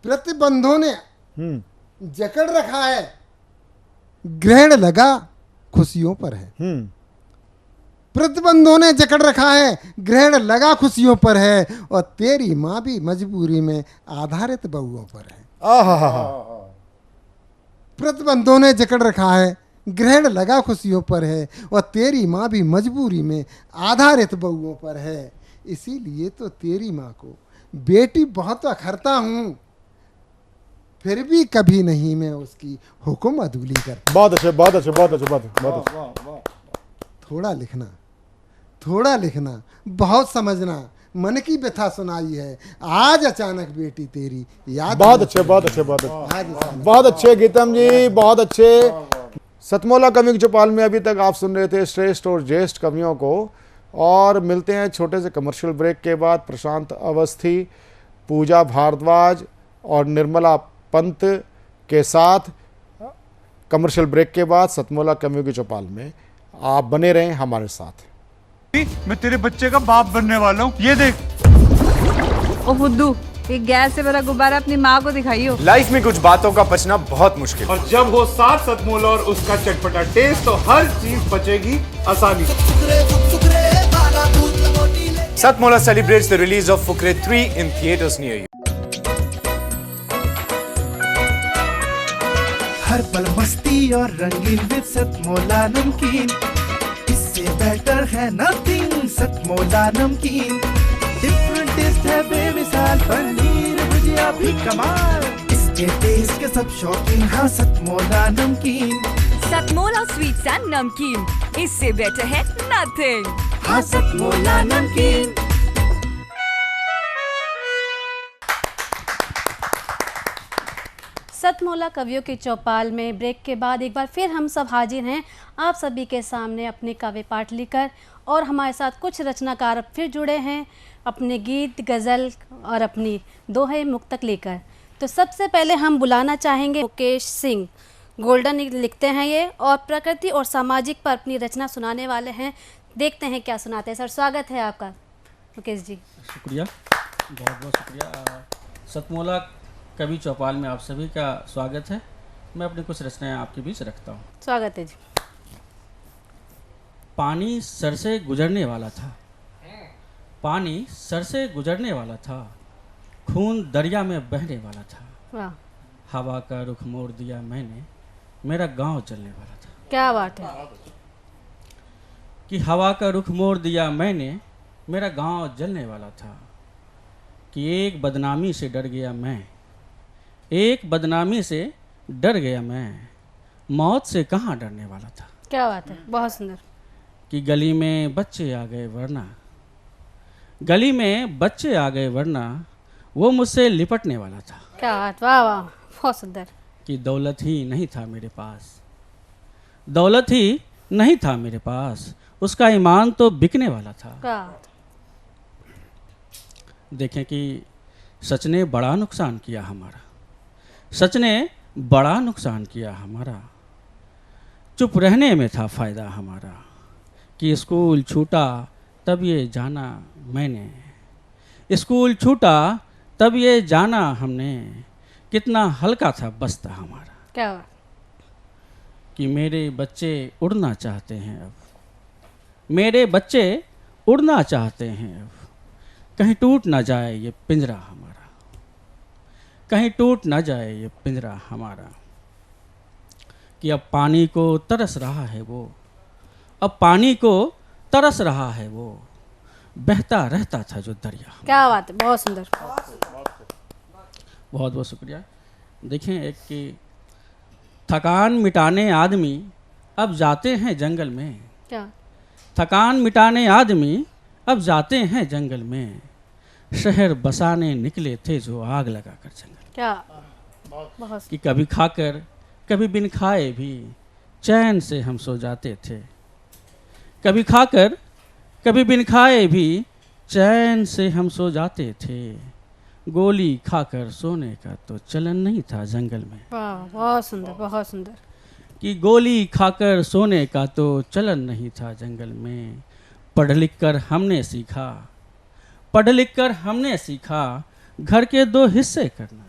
प्रतिबंधों ने जकड़ रखा है, ग्रहण लगा खुशियों पर है। प्रतिबंधों ने जकड़ रखा है, ग्रहण लगा खुशियों पर है, और तेरी माँ भी मजबूरी में आधारित बहुओं पर है। प्रतिबंधों ने जकड़ रखा है, ग्रहण लगा खुशियों पर है, और तेरी माँ भी मजबूरी में आधारित बहुओं पर है। इसीलिए तो तेरी माँ को बेटी बहुत अखरता हूँ, फिर भी कभी नहीं मैं उसकी हुक्म अदूली करता। बहुत अच्छे, बहुत अच्छे, बहुत अच्छे, बहुत अच्छे। थोड़ा लिखना, थोड़ा लिखना, बहुत समझना, मन की व्यथा सुनाई है, आज अचानक बेटी तेरी याद। बहुत अच्छे, बहुत अच्छे, बहुत अच्छे, बहुत अच्छे गीतम जी, बहुत अच्छे। सतमोला कवि चौपाल में अभी तक आप सुन रहे थे श्रेष्ठ और ज्येष्ठ कवियों को, और मिलते हैं छोटे से कमर्शियल ब्रेक के बाद प्रशांत अवस्थी, पूजा भारद्वाज और निर्मला पंत के साथ। कमर्शियल ब्रेक के बाद सतमोला कवियों की चौपाल में आप बने रहें हमारे साथ। मैं तेरे बच्चे का बाप बनने वाला हूँ, ये देख। ओ फुद्दू, एक गैस से भरा गुब्बारा अपनी माँ को दिखाइयो। लाइफ में कुछ बातों का बचना बहुत मुश्किल, और जब हो साथ सतमोला और उसका चटपटा टेस्ट, तो हर चीज बचेगी आसानी से। Satmola celebrates the release of Fukre 3 in theaters near you. हर पल मस्ती और रंगीन विद सतमोला नमकीन, इससे बेटर है नथिंग। सतमोला नमकीन डिफरेंट टेस्ट है बेमिसाल, पनीर भुजिया भी कमाल, इसके टेस्ट के सब शौकीन। हाँ सतमोला नमकीन, सतमोला स्वीट्स एंड नमकीन, इससे बेटर है नथिंग। हाँ सतमोला नमकीन। सतमोला कवियों की चौपाल में ब्रेक के बाद एक बार फिर हम सब हाजिर हैं आप सभी के सामने अपने काव्य पाठ लेकर, और हमारे साथ कुछ रचनाकार अब फिर जुड़े हैं अपने गीत, गज़ल और अपनी दोहे मुक्तक लेकर। तो सबसे पहले हम बुलाना चाहेंगे मुकेश सिंह, गोल्डन लिखते हैं ये, और प्रकृति और सामाजिक पर अपनी रचना सुनाने वाले हैं। देखते हैं क्या सुनाते हैं। सर स्वागत है आपका मुकेश जी। शुक्रिया, बहुत बहुत शुक्रिया। सतमोला कवि चौपाल में आप सभी का स्वागत है। मैं अपनी कुछ रचनाएं आपके बीच रखता हूँ। स्वागत है जी। पानी सर से गुजरने वाला था, पानी सर से गुजरने वाला था, खून दरिया में बहने वाला था। वाह। हवा का रुख मोड़ दिया मैंने, मेरा गांव जलने वाला था। क्या बात है। कि हवा का रुख मोड़ दिया मैंने, मेरा गांव जलने वाला था। कि एक बदनामी से डर गया मैं, एक बदनामी से डर गया मैं, मौत से कहाँ डरने वाला था। क्या बात है, बहुत सुंदर। कि गली में बच्चे आ गए वरना, गली में बच्चे आ गए वरना, वो मुझसे लिपटने वाला था। क्या बात, वाह वाह, बहुत सुंदर। कि दौलत ही नहीं था मेरे पास, दौलत ही नहीं था मेरे पास, उसका ईमान तो बिकने वाला था। क्या। देखें कि सच ने बड़ा नुकसान किया हमारा, सच ने बड़ा नुकसान किया हमारा। चुप रहने में था फ़ायदा हमारा। कि स्कूल छूटा तब ये जाना मैंने, स्कूल छूटा तब ये जाना हमने कितना हल्का था बस्ता हमारा। क्या कि मेरे बच्चे उड़ना चाहते हैं अब, मेरे बच्चे उड़ना चाहते हैं अब, कहीं टूट ना जाए ये पिंजरा हमारा, कहीं टूट ना जाए ये पिंजरा हमारा। कि अब पानी को तरस रहा है वो, अब पानी को तरस रहा है वो, बहता रहता था जो दरिया। क्या बात है, बहुत सुंदर। बहुत बहुत शुक्रिया। देखें, एक कि थकान मिटाने आदमी अब जाते हैं जंगल में। क्या? थकान मिटाने आदमी अब जाते हैं जंगल में, शहर बसाने निकले थे जो आग लगाकर जंगल। क्या? बहुत। कि कभी खाकर कभी बिन खाए भी चैन से हम सो जाते थे, कभी खाकर कभी बिन खाए भी चैन से हम सो जाते थे, गोली खाकर सोने का तो चलन नहीं था जंगल में। वाह, बहुत सुंदर, बहुत सुंदर। कि गोली खाकर सोने का तो चलन नहीं था जंगल में, पढ़ लिख कर हमने सीखा, पढ़ लिख कर हमने सीखा घर के दो हिस्से करना,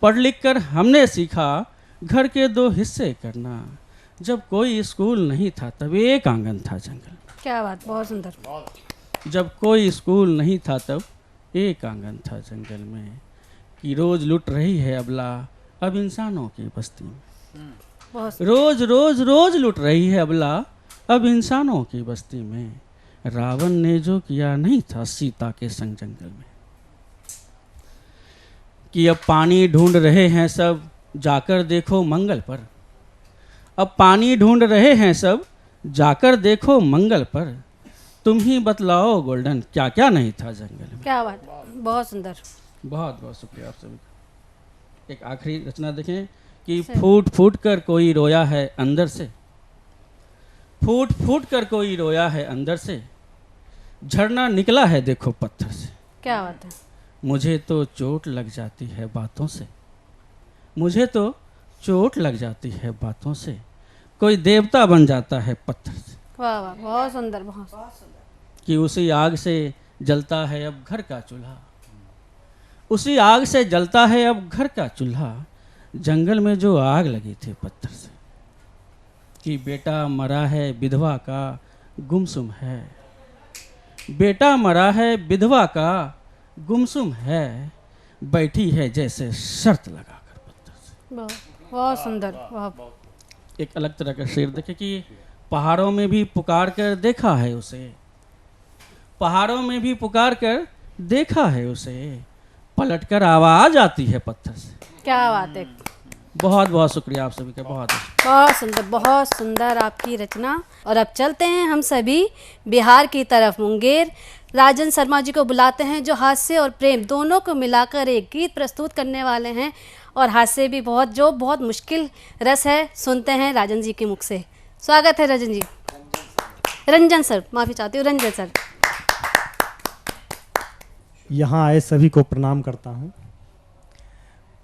पढ़ लिख कर हमने सीखा घर के दो हिस्से करना, जब कोई स्कूल नहीं था तब एक आंगन था जंगल। क्या बात, बहुत सुंदर। जब कोई स्कूल नहीं था तब एक आंगन था जंगल में, कि रोज लुट रही है अबला अब इंसानों की बस्ती में, रोज रोज रोज लुट रही है अबला अब इंसानों की बस्ती में, रावण ने जो किया नहीं था सीता के संग जंगल में। कि अब पानी ढूंढ रहे हैं सब जाकर देखो मंगल पर, अब पानी ढूंढ रहे हैं सब जाकर देखो मंगल पर, तुम ही बतलाओ गोल्डन क्या क्या नहीं था जंगल में। क्या बात, बहुत सुंदर। बहुत बहुत शुक्रिया आप सभी का। एक आखिरी रचना देखें कि फूट फूट कर कोई रोया है अंदर से, फूट फूट कर कोई रोया है अंदर से, झरना निकला है देखो पत्थर से। क्या बात है। मुझे तो चोट लग जाती है बातों से, मुझे तो चोट लग जाती है बातों से, कोई देवता बन जाता है पत्थर से। वाह वाह, बहुत सुंदर, बहुत सुंदर। कि उसी आग से जलता है अब घर का चूल्हा, उसी आग से जलता है अब घर का चूल्हा, जंगल में जो आग लगी थी पत्थर से। कि बेटा मरा है विधवा का गुमसुम है, बेटा मरा है विधवा का गुमसुम है, बैठी है जैसे शर्त लगाकर पत्थर से। बहुत सुंदर। बहुत। एक अलग तरह का शेर देखे कि पहाड़ों में भी पुकार कर देखा है उसे, पहाड़ों में भी पुकार कर देखा है उसे, पलट कर आवाज आती है पत्थर से। क्या बात है। बहुत बहुत शुक्रिया आप सभी का। बहुत सुंदर, बहुत सुंदर आपकी रचना। और अब चलते हैं हम सभी बिहार की तरफ। मुंगेर राजन शर्मा जी को बुलाते हैं, जो हास्य और प्रेम दोनों को मिलाकर एक गीत प्रस्तुत करने वाले हैं, और हास्य भी बहुत मुश्किल रस है। सुनते हैं राजन जी के मुख से। स्वागत है राजन जी। रंजन सर, माफी चाहती हूँ, रंजन सर। यहाँ आए सभी को प्रणाम करता हूँ।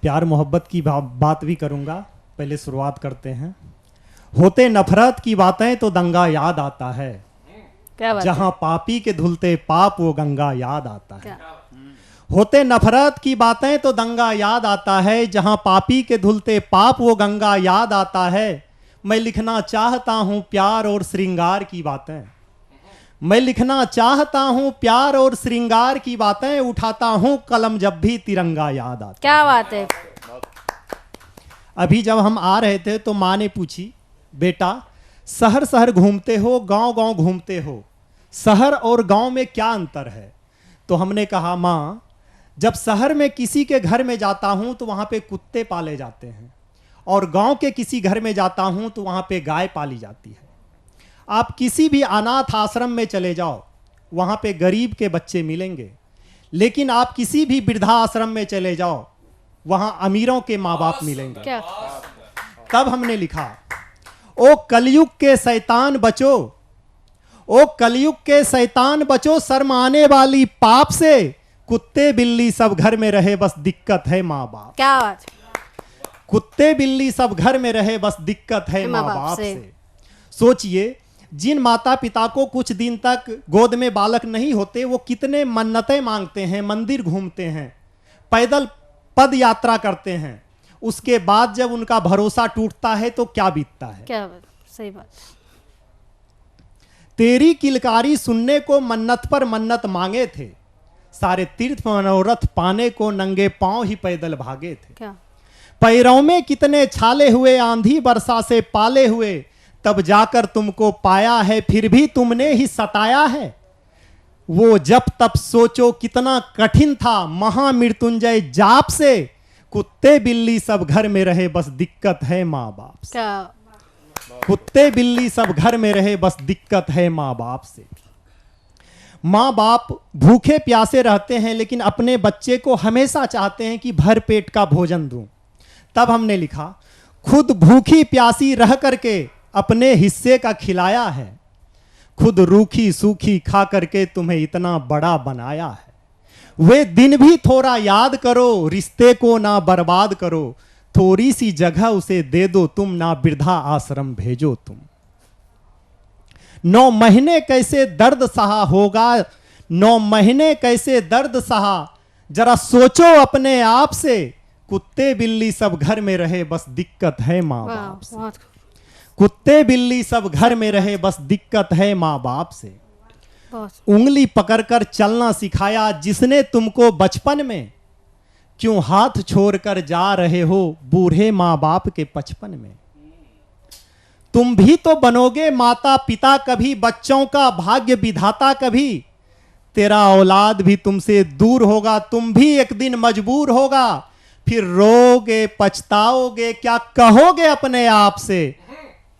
प्यार मोहब्बत की बात भी करूँगा। पहले शुरुआत करते हैं। होते नफरत की बातें तो दंगा याद आता है, क्या बात जहाँ पापी के धुलते पाप वो गंगा याद आता है। होते नफरत की बातें तो दंगा याद आता है, जहाँ पापी के धुलते पाप वो गंगा याद आता है। मैं लिखना चाहता हूँ प्यार और श्रृंगार की बातें, मैं लिखना चाहता हूँ प्यार और श्रृंगार की बातें, उठाता हूँ कलम जब भी तिरंगा याद आता। क्या बात है। अभी जब हम आ रहे थे तो माँ ने पूछी, बेटा शहर शहर घूमते हो, गांव गांव घूमते हो, शहर और गांव में क्या अंतर है? तो हमने कहा, माँ जब शहर में किसी के घर में जाता हूँ तो वहाँ पे कुत्ते पाले जाते हैं, और गांव के किसी घर में जाता हूँ तो वहाँ पे गाय पाली जाती है। आप किसी भी अनाथ आश्रम में चले जाओ, वहाँ पे गरीब के बच्चे मिलेंगे, लेकिन आप किसी भी वृद्धा आश्रम में चले जाओ, वहाँ अमीरों के माँ बाप मिलेंगे। क्या? तब हमने लिखा, ओ कलयुग के शैतान बचो, ओ कलयुग के शैतान बचो, शर्म आने वाली पाप से, कुत्ते बिल्ली सब घर में रहे बस दिक्कत है माँ बाप। क्या बात। कुत्ते बिल्ली सब घर में रहे बस दिक्कत है माँ बाप से। सोचिए, जिन माता पिता को कुछ दिन तक गोद में बालक नहीं होते वो कितने मन्नतें मांगते हैं, मंदिर घूमते हैं, पैदल पद यात्रा करते हैं, उसके बाद जब उनका भरोसा टूटता है तो क्या बीतता है। क्या बात, सही बात। तेरी किलकारी सुनने को मन्नत पर मन्नत मांगे थे, सारे तीर्थ मनोरथ पाने को नंगे पांव ही पैदल भागे थे। क्या पैरों में कितने छाले हुए, आंधी वर्षा से पाले हुए, तब जाकर तुमको पाया है, फिर भी तुमने ही सताया है। वो जप तप सोचो कितना कठिन था, महामृत्युंजय जाप से कुत्ते बिल्ली सब घर में रहे, बस दिक्कत है माँ बाप से। क्या कुत्ते बिल्ली सब घर में रहे, बस दिक्कत है माँ बाप से। माँ बाप भूखे प्यासे रहते हैं लेकिन अपने बच्चे को हमेशा चाहते हैं कि भर पेट का भोजन दूं। तब हमने लिखा, खुद भूखी प्यासी रह करके अपने हिस्से का खिलाया है, खुद रूखी सूखी खा करके तुम्हें इतना बड़ा बनाया है। वे दिन भी थोड़ा याद करो, रिश्ते को ना बर्बाद करो, थोड़ी सी जगह उसे दे दो तुम, ना वृद्धा आश्रम भेजो तुम। 9 महीने कैसे दर्द सहा होगा, 9 महीने कैसे दर्द सहा, जरा सोचो अपने आप से, कुत्ते बिल्ली सब घर में रहे, बस दिक्कत है माँ बाप से। कुत्ते बिल्ली सब घर में रहे, बस दिक्कत है माँ बाप से। उंगली पकड़कर चलना सिखाया जिसने तुमको बचपन में, क्यों हाथ छोड़कर जा रहे हो बूढ़े माँ बाप के 55 में। तुम भी तो बनोगे माता पिता कभी, बच्चों का भाग्य विधाता कभी, तेरा औलाद भी तुमसे दूर होगा, तुम भी एक दिन मजबूर होगा, फिर रोगे पछताओगे, क्या कहोगे अपने आप से,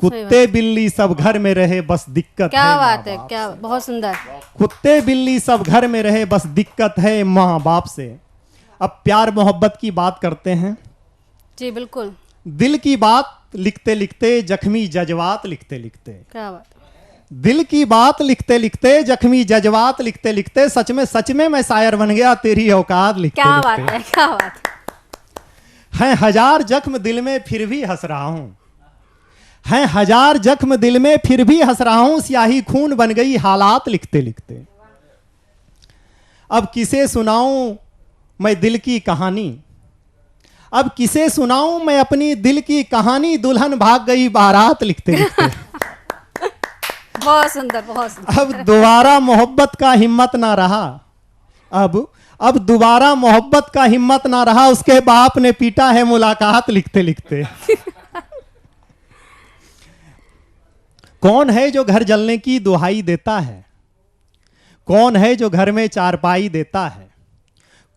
कुत्ते बिल्ली सब घर में रहे, बस दिक्कत क्या है बात है, क्या बहुत सुंदर। कुत्ते बिल्ली सब घर में रहे, बस दिक्कत है माँ बाप से। अब प्यार मोहब्बत की बात करते हैं। जी बिल्कुल। दिल की बात लिखते लिखते, जख्मी जज्बात लिखते लिखते, क्या बात। दिल की बात लिखते लिखते, जख्मी जज्बात लिखते लिखते, सच में मैं शायर बन गया तेरी औकात लिखते क्या लिखते। बात है, क्या बात है 1000 जख्म दिल में फिर भी हंस रहा हूं, है 1000 जख्म दिल में फिर भी हंस रहा हूं, स्याही खून बन गई हालात लिखते लिखते। अब किसे सुनाऊं मैं दिल की कहानी, अब किसे सुनाऊं मैं अपनी दिल की कहानी, दुल्हन भाग गई बारात लिखते लिखते। बहुत सुंदर, बहुत सुंदर। अब दोबारा मोहब्बत का हिम्मत ना रहा, अब दोबारा मोहब्बत का हिम्मत ना रहा, उसके बाप ने पीटा है मुलाकात लिखते लिखते। कौन है जो घर जलने की दुहाई देता है, कौन है जो घर में चारपाई देता है,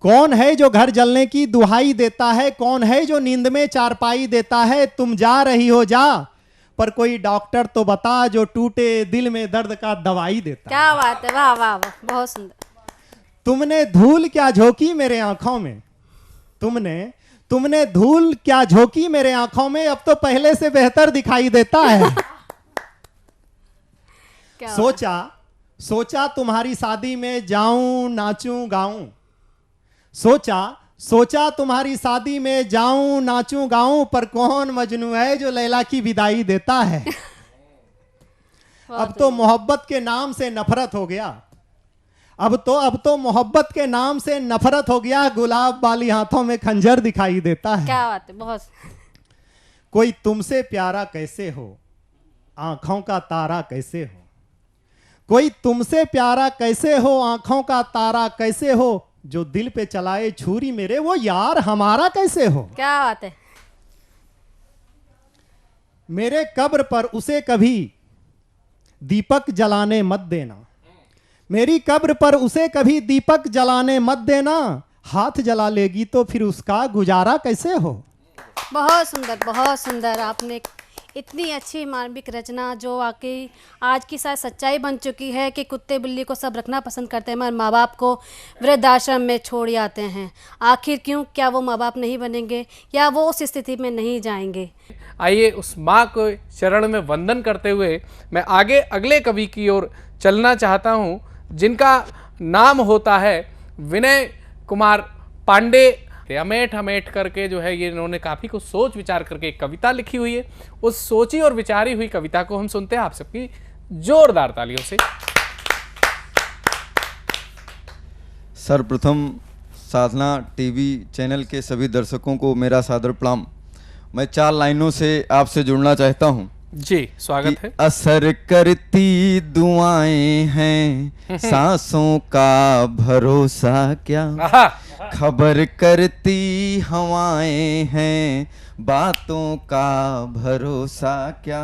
कौन है जो घर जलने की दुहाई देता है, कौन है जो नींद में चारपाई देता है। तुम जा रही हो जा, पर कोई डॉक्टर तो बता जो टूटे दिल में दर्द का दवाई देता। क्या बात है, वाह वाह वाह, बहुत सुंदर। तुमने धूल क्या झोंकी मेरे आंखों में, तुमने धूल क्या झोंकी मेरे आंखों में, अब तो पहले से बेहतर दिखाई देता है। सोचा तुम्हारी शादी में जाऊं नाचूं गाऊं, सोचा तुम्हारी शादी में जाऊं नाचूं गाऊं, पर कौन मजनू है जो लैला की विदाई देता है। अब तो मोहब्बत के नाम से नफरत हो गया, अब तो मोहब्बत के नाम से नफरत हो गया, गुलाब वाली हाथों में खंजर दिखाई देता है। क्या बात है, बहुत। कोई तुमसे प्यारा कैसे हो, आंखों का तारा कैसे हो, कोई तुमसे प्यारा कैसे हो, आंखों का तारा कैसे हो, जो दिल पे चलाए छुरी मेरे, वो यार हमारा कैसे हो। क्या बात है। मेरे कब्र पर उसे कभी दीपक जलाने मत देना, मेरी कब्र पर उसे कभी दीपक जलाने मत देना, हाथ जला लेगी तो फिर उसका गुजारा कैसे हो। बहुत सुंदर, बहुत सुंदर। आपने इतनी अच्छी मानविक रचना जो वाकई आज की सारी सच्चाई बन चुकी है कि कुत्ते बिल्ली को सब रखना पसंद करते हैं मगर माँ बाप को वृद्धाश्रम में छोड़ आते हैं। आखिर क्यों, क्या वो माँ बाप नहीं बनेंगे या वो उस स्थिति में नहीं जाएंगे। आइए उस माँ को चरण में वंदन करते हुए मैं आगे अगले कवि की ओर चलना चाहता हूँ, जिनका नाम होता है विनय कुमार पांडे। अमेठ अमेठ करके जो है ये इन्होंने काफ़ी कुछ सोच विचार करके एक कविता लिखी हुई है। उस सोची और विचारी हुई कविता को हम सुनते हैं, आप सबकी जोरदार तालियों से। सर्वप्रथम साधना टीवी चैनल के सभी दर्शकों को मेरा सादर प्रणाम। मैं 4 लाइनों से आपसे जुड़ना चाहता हूँ। जी, स्वागत है। असर करती दुआएं हैं, सांसों का भरोसा क्या, खबर करती हवाएं हैं, बातों का भरोसा क्या।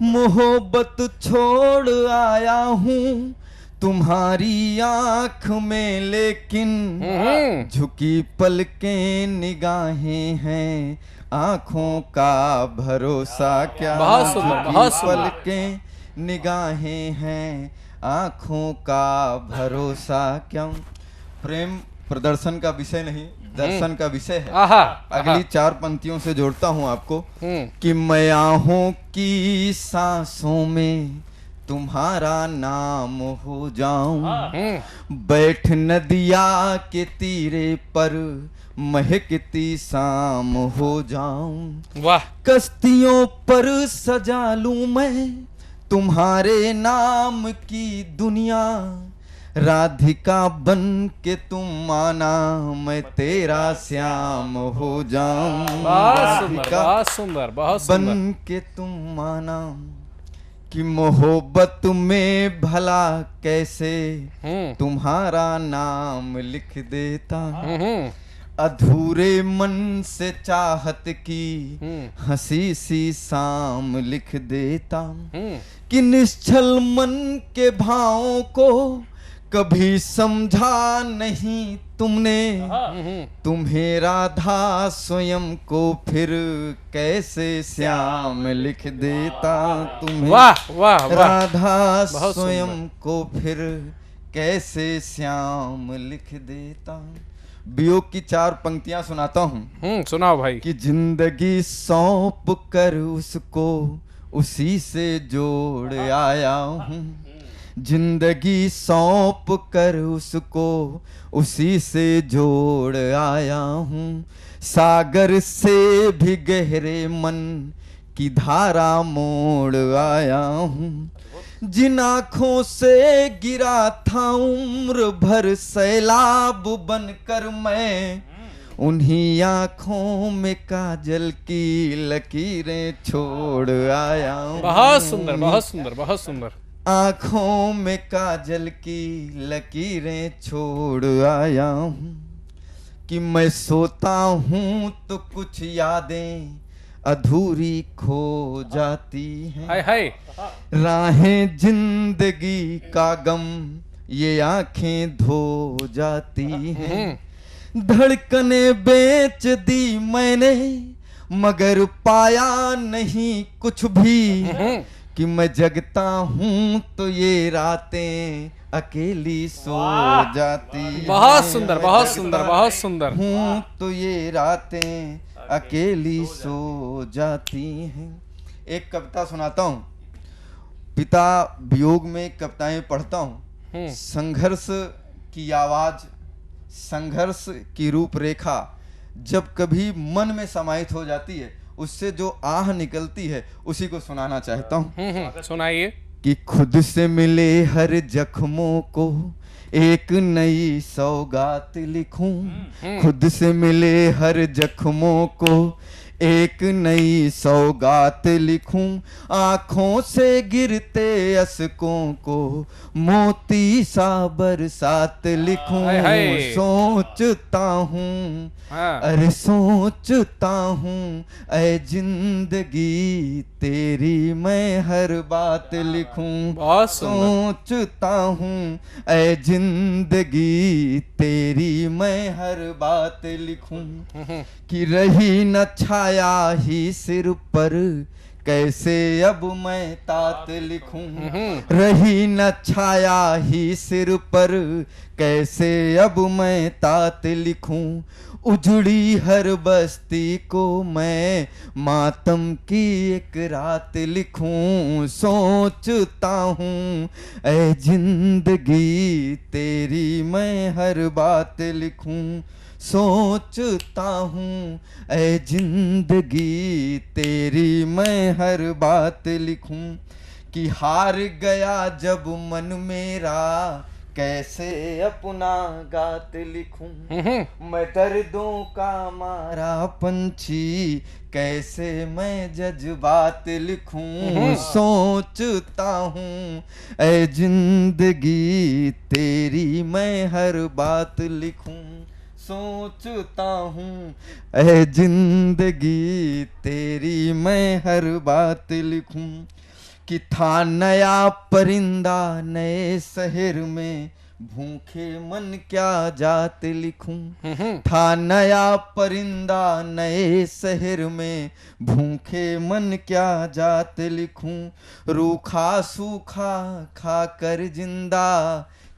मोहब्बत छोड़ आया हूँ तुम्हारी आंख में, लेकिन झुकी पलकें निगाहें हैं, आंखों का भरोसा क्या। बहुत सुंदर, बहुत सुंदर। पलकें निगाहें हैं, आंखों का भरोसा क्या। प्रेम प्रदर्शन का विषय नहीं, दर्शन का विषय है। अगली 4 पंक्तियों से जोड़ता हूँ आपको कि मैं आहों की सांसों में तुम्हारा नाम हो जाऊं, बैठ नदिया के तीरे पर महकती शाम हो जाऊं। वाह। कश्तियों पर सजा लूं मैं तुम्हारे नाम की दुनिया, राधिका बन के तुम आना, मैं तेरा श्याम हो जाऊं। बहुत सुंदर, बहुत सुंदर, बहुत सुंदर। बन के तुम आना कि मोहब्बत में भला कैसे तुम्हारा नाम लिख देता, अधूरे मन से चाहत की हंसी सी शाम लिख देता, कि निश्चल मन के भावों को कभी समझा नहीं तुमने, तुम्हें राधा स्वयं को फिर कैसे श्याम लिख देता, तुम्हें वाह वाह वाह। राधा स्वयं को फिर कैसे श्याम लिख देता। वियोग की 4 पंक्तियां सुनाता हूँ। सुनाओ भाई। कि जिंदगी सौंप कर उसको उसी से जोड़ आया हूँ, जिंदगी सौंप कर उसको उसी से जोड़ आया हूँ, सागर से भी गहरे मन की धारा मोड़ आया हूँ, जिन आँखों से गिरा था उम्र भर सैलाब बनकर मैं, उन्हीं आँखों में काजल की लकीरें छोड़ आया हूँ। बहुत सुंदर, बहुत सुंदर, बहुत सुंदर। आँखों में काजल की लकीरें छोड़ आया हूँ, कि मैं सोता हूँ तो कुछ यादें अधूरी खो जाती हैं, हाय हाय। राहें जिंदगी का गम ये आंखें धो जाती हैं, धड़कने बेच दी मैंने मगर पाया नहीं कुछ भी, कि मैं जगता हूँ तो ये रातें अकेली सो जाती। बहुत सुंदर, बहुत सुंदर, बहुत सुंदर। हूँ तो ये रातें अकेली सो जाती हैं। एक कविता सुनाता हूँ। पिता वियोग में कविताएं पढ़ता हूँ। संघर्ष की आवाज, संघर्ष की रूपरेखा जब कभी मन में समाहित हो जाती है, उससे जो आह निकलती है उसी को सुनाना चाहता हूँ। सुनाइए। कि खुद से मिले हर जख्मों को एक नई सौगात लिखूं, खुद से मिले हर जख्मों को एक नई सौगात लिखूं, आंखों से गिरते असकों को मोती सा बरसात लिखूं। सोचता हूँ अरे सोचता हूँ ऐ जिंदगी तेरी मैं हर बात लिखूं। सोचता हूँ ऐ जिंदगी तेरी मैं हर बात लिखूं, कि रही न छाया ही सिर पर कैसे अब मैं तात लिखूं, रही न छाया ही सिर पर कैसे अब मैं तात लिखूं, उजड़ी हर बस्ती को मैं मातम की एक रात लिखूं। सोचता हूँ ऐ जिंदगी तेरी मैं हर बात लिखूं, सोचता हूँ ऐ जिंदगी तेरी मैं हर बात लिखूं, कि हार गया जब मन मेरा कैसे अपना गात लिखूं, मैं दर्दों का मारा पंछी कैसे मैं जज्बात लिखूं। सोचता हूँ ऐ जिंदगी तेरी मैं हर बात लिखूं, सोचता हूँ ऐ जिंदगी तेरी मैं हर बात लिखूं। कि था नया परिंदा नए शहर में भूखे मन क्या जात लिखूं, था नया परिंदा नए शहर में भूखे मन क्या जात लिखूं। रूखा सूखा खाकर जिंदा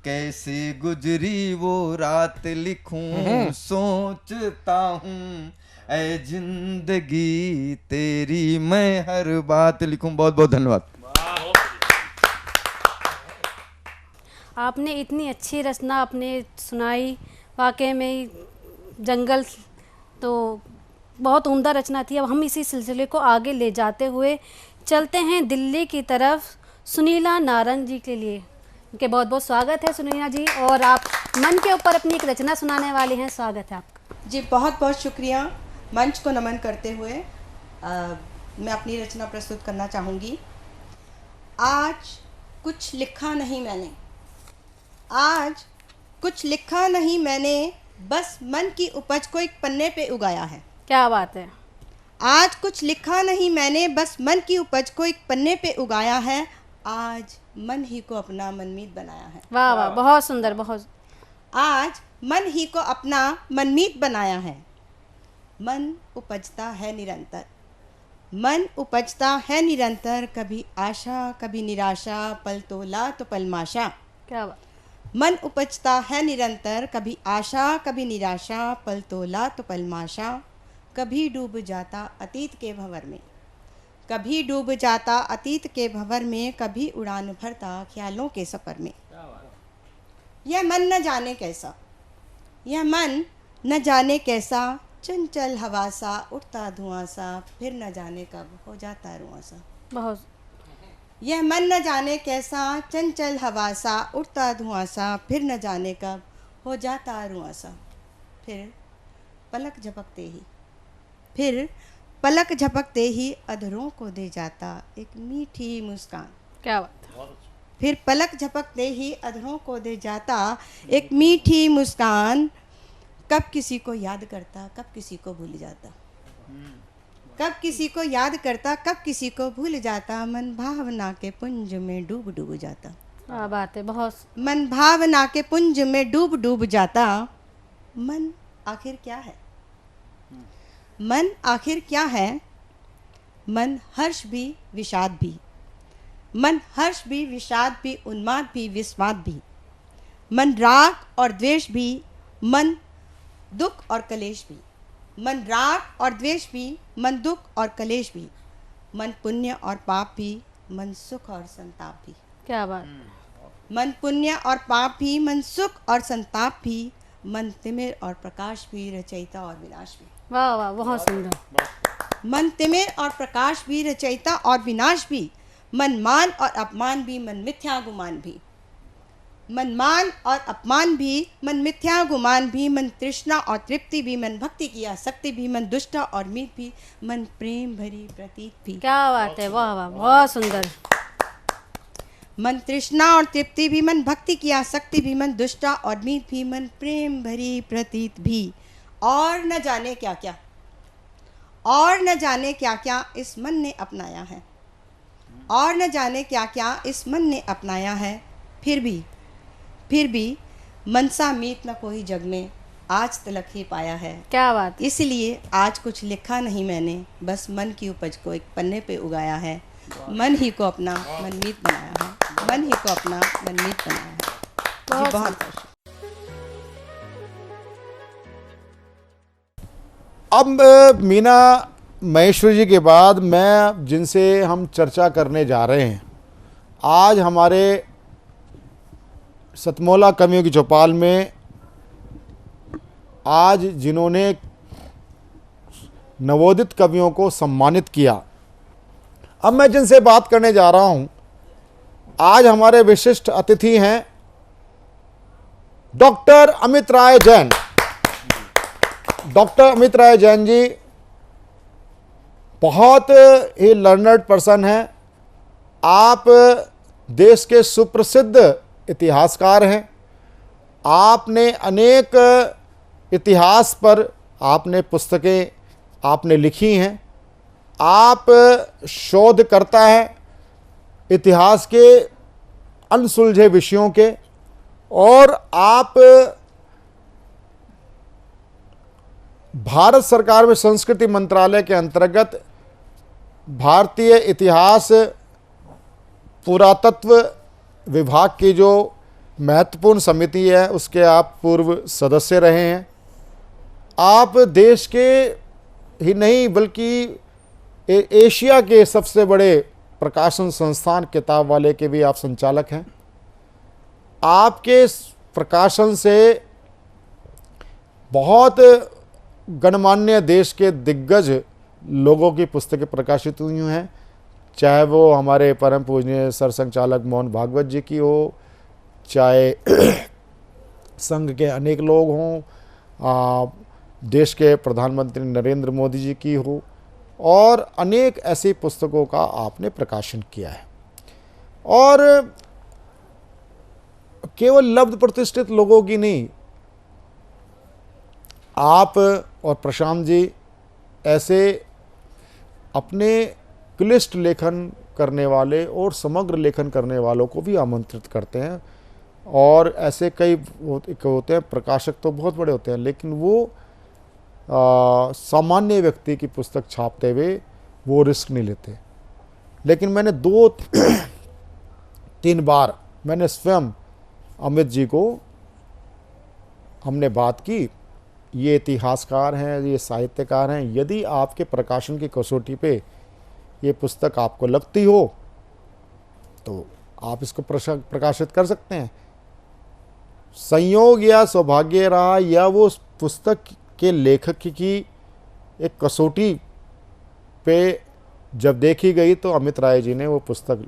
कैसे गुजरी वो रात लिखूं, सोचता हूँ ऐ जिंदगी तेरी मैं हर बात लिखूं। बहुत बहुत धन्यवाद। आपने इतनी अच्छी रचना अपने सुनाई, वाकई में जंगल तो बहुत उम्दा रचना थी। अब हम इसी सिलसिले को आगे ले जाते हुए चलते हैं दिल्ली की तरफ सुनीला नारंग जी के लिए। उनके बहुत बहुत स्वागत है सुनीला जी, और आप मन के ऊपर अपनी एक रचना सुनाने वाले हैं। स्वागत है आपका जी। बहुत बहुत शुक्रिया। मंच को नमन करते हुए मैं अपनी रचना प्रस्तुत करना चाहूँगी। आज कुछ लिखा नहीं मैंने, आज कुछ लिखा नहीं मैंने, बस मन की उपज को एक पन्ने पे उगाया है। क्या बात है। आज कुछ लिखा नहीं मैंने, बस मन की उपज को एक पन्ने पे उगाया है। आज मन ही को अपना मनमीत बनाया है। वाह वाह, बहुत सुंदर। बहुत आज मन ही को अपना मनमीत बनाया है। मन उपजता है निरंतर, मन उपजता है निरंतर, कभी आशा कभी निराशा, पल तोला तो पल माशा। क्या बात। मन उपजता है निरंतर, कभी आशा कभी निराशा, पल तोला तो पल माशा। कभी डूब जाता अतीत के भंवर में, कभी डूब जाता अतीत के भंवर में, कभी उड़ान भरता ख्यालों के सफ़र में। यह मन न जाने कैसा, यह मन न जाने कैसा, चंचल हवा सा उठता धुआं सा, फिर न जाने कब हो जाता रुआं सा। बहुत। यह मन न जाने कैसा, चंचल हवा सा उठता धुआं सा, फिर न जाने कब हो जाता रुआं सा। फिर पलक झपकते ही, फिर पलक झपकते ही अधरों को दे जाता एक मीठी मुस्कान। क्या बात। फिर पलक झपकते ही अधरों को दे जाता एक मीठी मुस्कान। कब किसी को याद करता, कब किसी को भूल जाता, कब किसी को याद करता, कब किसी को भूल जाता, मन भावना के पुंज में डूब डूब जाता। क्या बात है। बहुत। मन भावना के पुंज में डूब डूब जाता। मन आखिर क्या है, मन आखिर क्या है, मन हर्ष भी विषाद भी, मन हर्ष भी विषाद भी, उन्माद भी विस्माद भी, मन राग और द्वेष भी, मन दुख और कलेश भी, मन राग और द्वेष भी, मन दुख और कलेश भी, मन पुण्य और पाप भी, मन सुख और संताप भी। क्या बात। मन पुण्य और पाप भी, मन सुख और संताप भी, मन तिमिर और प्रकाश भी, रचयिता और विनाश भी। वाह वाह, बहुत सुंदर। मन तिमिर और प्रकाश भी, रचयिता और विनाश भी, मन मान और अपमान भी, मन मिथ्या गुमान भी, मन मान और अपमान भी, मन मिथ्या गुमान भी, मन तृष्णा और तृप्ति भी, मन भक्ति की आसक्ति भी, मन दुष्टा और मीत भी, मन प्रेम भरी प्रतीत भी। क्या बात है। वाह वाह, बहुत सुंदर। मन तृष्णा और तृप्ति भी, मन भक्ति की आसक्ति भी, मन दुष्टा और मीत भी, मन प्रेम भरी प्रतीत भी, और न जाने क्या क्या, और न जाने क्या क्या इस मन ने अपनाया है, और न जाने क्या क्या इस मन ने अपनाया है। फिर भी मनसा मीत न कोई जग में आज तलक ही पाया है। क्या बात। इसलिए आज कुछ लिखा नहीं मैंने, बस मन की उपज को एक पन्ने पे उगाया है। मन ही को अपना मनमीत बनाया है, मन ही को अपना मनमीत बनाया है। जी बहुत। अब मीना महेश्वरी जी के बाद मैं जिनसे हम चर्चा करने जा रहे हैं, आज हमारे सतमोला कवियों की चौपाल में आज जिन्होंने नवोदित कवियों को सम्मानित किया, अब मैं जिनसे बात करने जा रहा हूं आज हमारे विशिष्ट अतिथि हैं डॉक्टर अमित राय जैन। डॉक्टर अमित राय जैन जी बहुत ही लर्नर्ड पर्सन हैं। आप देश के सुप्रसिद्ध इतिहासकार हैं। आपने अनेक इतिहास पर आपने पुस्तकें आपने लिखी हैं। आप शोधकर्ता हैं इतिहास के अनसुलझे विषयों के, और आप भारत सरकार में संस्कृति मंत्रालय के अंतर्गत भारतीय इतिहास पुरातत्व विभाग की जो महत्वपूर्ण समिति है उसके आप पूर्व सदस्य रहे हैं। आप देश के ही नहीं बल्कि एशिया के सबसे बड़े प्रकाशन संस्थान किताब वाले के भी आप संचालक हैं। आपके प्रकाशन से बहुत गणमान्य देश के दिग्गज लोगों की पुस्तकें प्रकाशित हुई हैं, चाहे वो हमारे परम पूजनीय सरसंघचालक मोहन भागवत जी की हो, चाहे संघ के अनेक लोग हों, देश के प्रधानमंत्री नरेंद्र मोदी जी की हो, और अनेक ऐसी पुस्तकों का आपने प्रकाशन किया है। और केवल लब्ध प्रतिष्ठित लोगों की नहीं, आप और प्रशांत जी ऐसे अपने क्लिष्ट लेखन करने वाले और समग्र लेखन करने वालों को भी आमंत्रित करते हैं। और ऐसे कई होते हैं, प्रकाशक तो बहुत बड़े होते हैं, लेकिन वो सामान्य व्यक्ति की पुस्तक छापते हुए वो रिस्क नहीं लेते। लेकिन मैंने 2-3 बार मैंने स्वयं अमित जी को हमने बात की, ये इतिहासकार हैं, ये साहित्यकार हैं, यदि आपके प्रकाशन की कसौटी पे ये पुस्तक आपको लगती हो तो आप इसको प्रकाशित कर सकते हैं। संयोग या सौभाग्य रहा या वो पुस्तक के लेखक की एक कसौटी पे जब देखी गई तो अमित राय जी ने वो पुस्तक,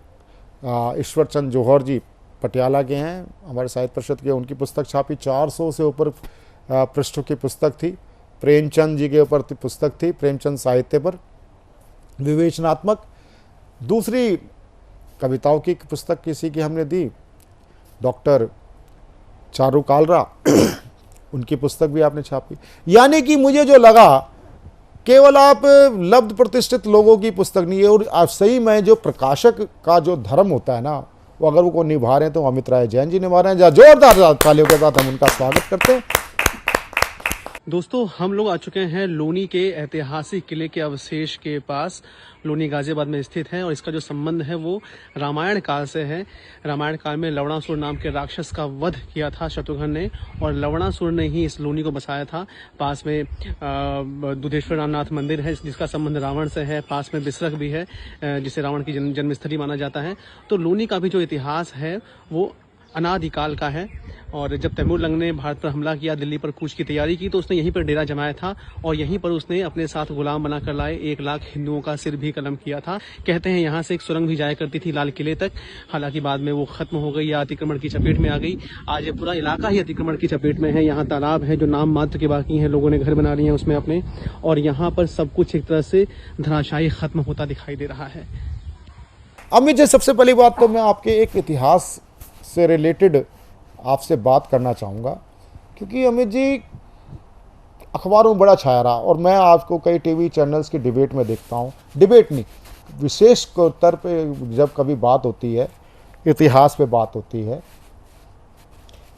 ईश्वर चंद जौहर जी पटियाला के हैं, हमारे साहित्य परिषद के, उनकी पुस्तक छापी। 400 से ऊपर पृष्ठों की पुस्तक थी। प्रेमचंद जी के ऊपर पुस्तक थी, प्रेमचंद साहित्य पर विवेचनात्मक। दूसरी कविताओं की पुस्तक किसी की हमने दी, डॉक्टर चारू कालरा, उनकी पुस्तक भी आपने छापी। यानी कि मुझे जो लगा केवल आप लब्ध प्रतिष्ठित लोगों की पुस्तक नहीं है, और आप सही में जो प्रकाशक का जो धर्म होता है ना, वो अगर वो को निभा रहे हैं तो अमित राय जैन जी निभा रहे हैं। जोरदार तालियों के साथ हम उनका स्वागत करते हैं। दोस्तों, हम लोग आ चुके हैं लोनी के ऐतिहासिक किले के अवशेष के पास। लोनी गाजियाबाद में स्थित है और इसका जो संबंध है वो रामायण काल से है। रामायण काल में लवणासुर नाम के राक्षस का वध किया था शत्रुघ्न ने, और लवणासुर ने ही इस लोनी को बसाया था। पास में दुधेश्वर रामनाथ मंदिर है जिसका संबंध रावण से है। पास में बिसरख भी है जिसे रावण की जन्मस्थली माना जाता है। तो लोनी का भी जो इतिहास है वो अनादिकाल का है। और जब तैमूर लंग ने भारत पर हमला किया, दिल्ली पर कूच की तैयारी की, तो उसने यहीं पर डेरा जमाया था और यहीं पर उसने अपने साथ गुलाम बना कर लाए 1 लाख हिंदुओं का सिर भी कलम किया था। कहते हैं यहाँ से एक सुरंग भी जाया करती थी लाल किले तक, हालांकि बाद में वो खत्म हो गई या अतिक्रमण की चपेट में आ गई। आज ये पूरा इलाका ही अतिक्रमण की चपेट में है। यहाँ तालाब है जो नाम मात्र के बाकी हैं, लोगों ने घर बना लिए हैं उसमें अपने, और यहाँ पर सब कुछ एक तरह से धराशायी खत्म होता दिखाई दे रहा है। अमित जी, सबसे पहली बात तो मैं आपके एक इतिहास से रिलेटेड आपसे बात करना चाहूँगा, क्योंकि अमित जी अखबारों में बड़ा छाया रहा और मैं आपको कई टीवी चैनल्स की डिबेट में देखता हूँ। डिबेट नहीं, विशेष तौर पे जब कभी बात होती है, इतिहास पे बात होती है,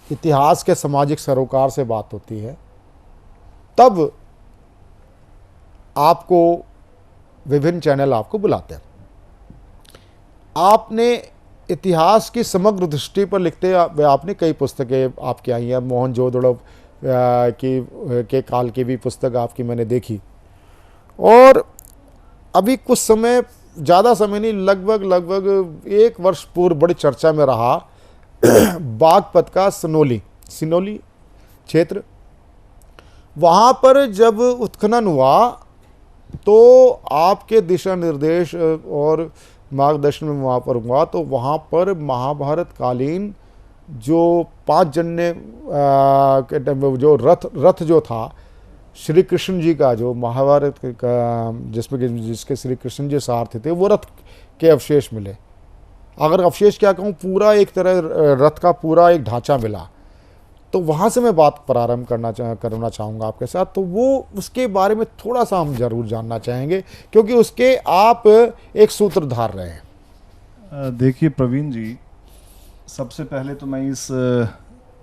इतिहास के सामाजिक सरोकार से बात होती है, तब आपको विभिन्न चैनल आपको बुलाते हैं। आपने इतिहास की समग्र दृष्टि पर लिखते आपने कई पुस्तकें आपकी आई हैं। मोहनजोदड़ो के काल की भी पुस्तक आपकी मैंने देखी, और अभी कुछ समय, ज़्यादा समय नहीं, लगभग 1 वर्ष पूर्व बड़ी चर्चा में रहा बागपत का सिनोली क्षेत्र। वहाँ पर जब उत्खनन हुआ तो आपके दिशा निर्देश और मार्गदर्शन में वहाँ पर हुआ, तो वहाँ पर महाभारत कालीन जो 5 जन्य के टाइम में जो रथ जो था श्री कृष्ण जी का, जो महाभारत का जिसके श्री कृष्ण जी सारथी थे, वो रथ के अवशेष मिले। अगर अवशेष क्या कहूँ, पूरा एक तरह रथ का पूरा एक ढांचा मिला। तो वहाँ से मैं बात प्रारंभ करना चाहूँगा आपके साथ। तो वो उसके बारे में थोड़ा सा हम जरूर जानना चाहेंगे, क्योंकि उसके आप एक सूत्रधार रहे हैं। देखिए प्रवीण जी, सबसे पहले तो मैं इस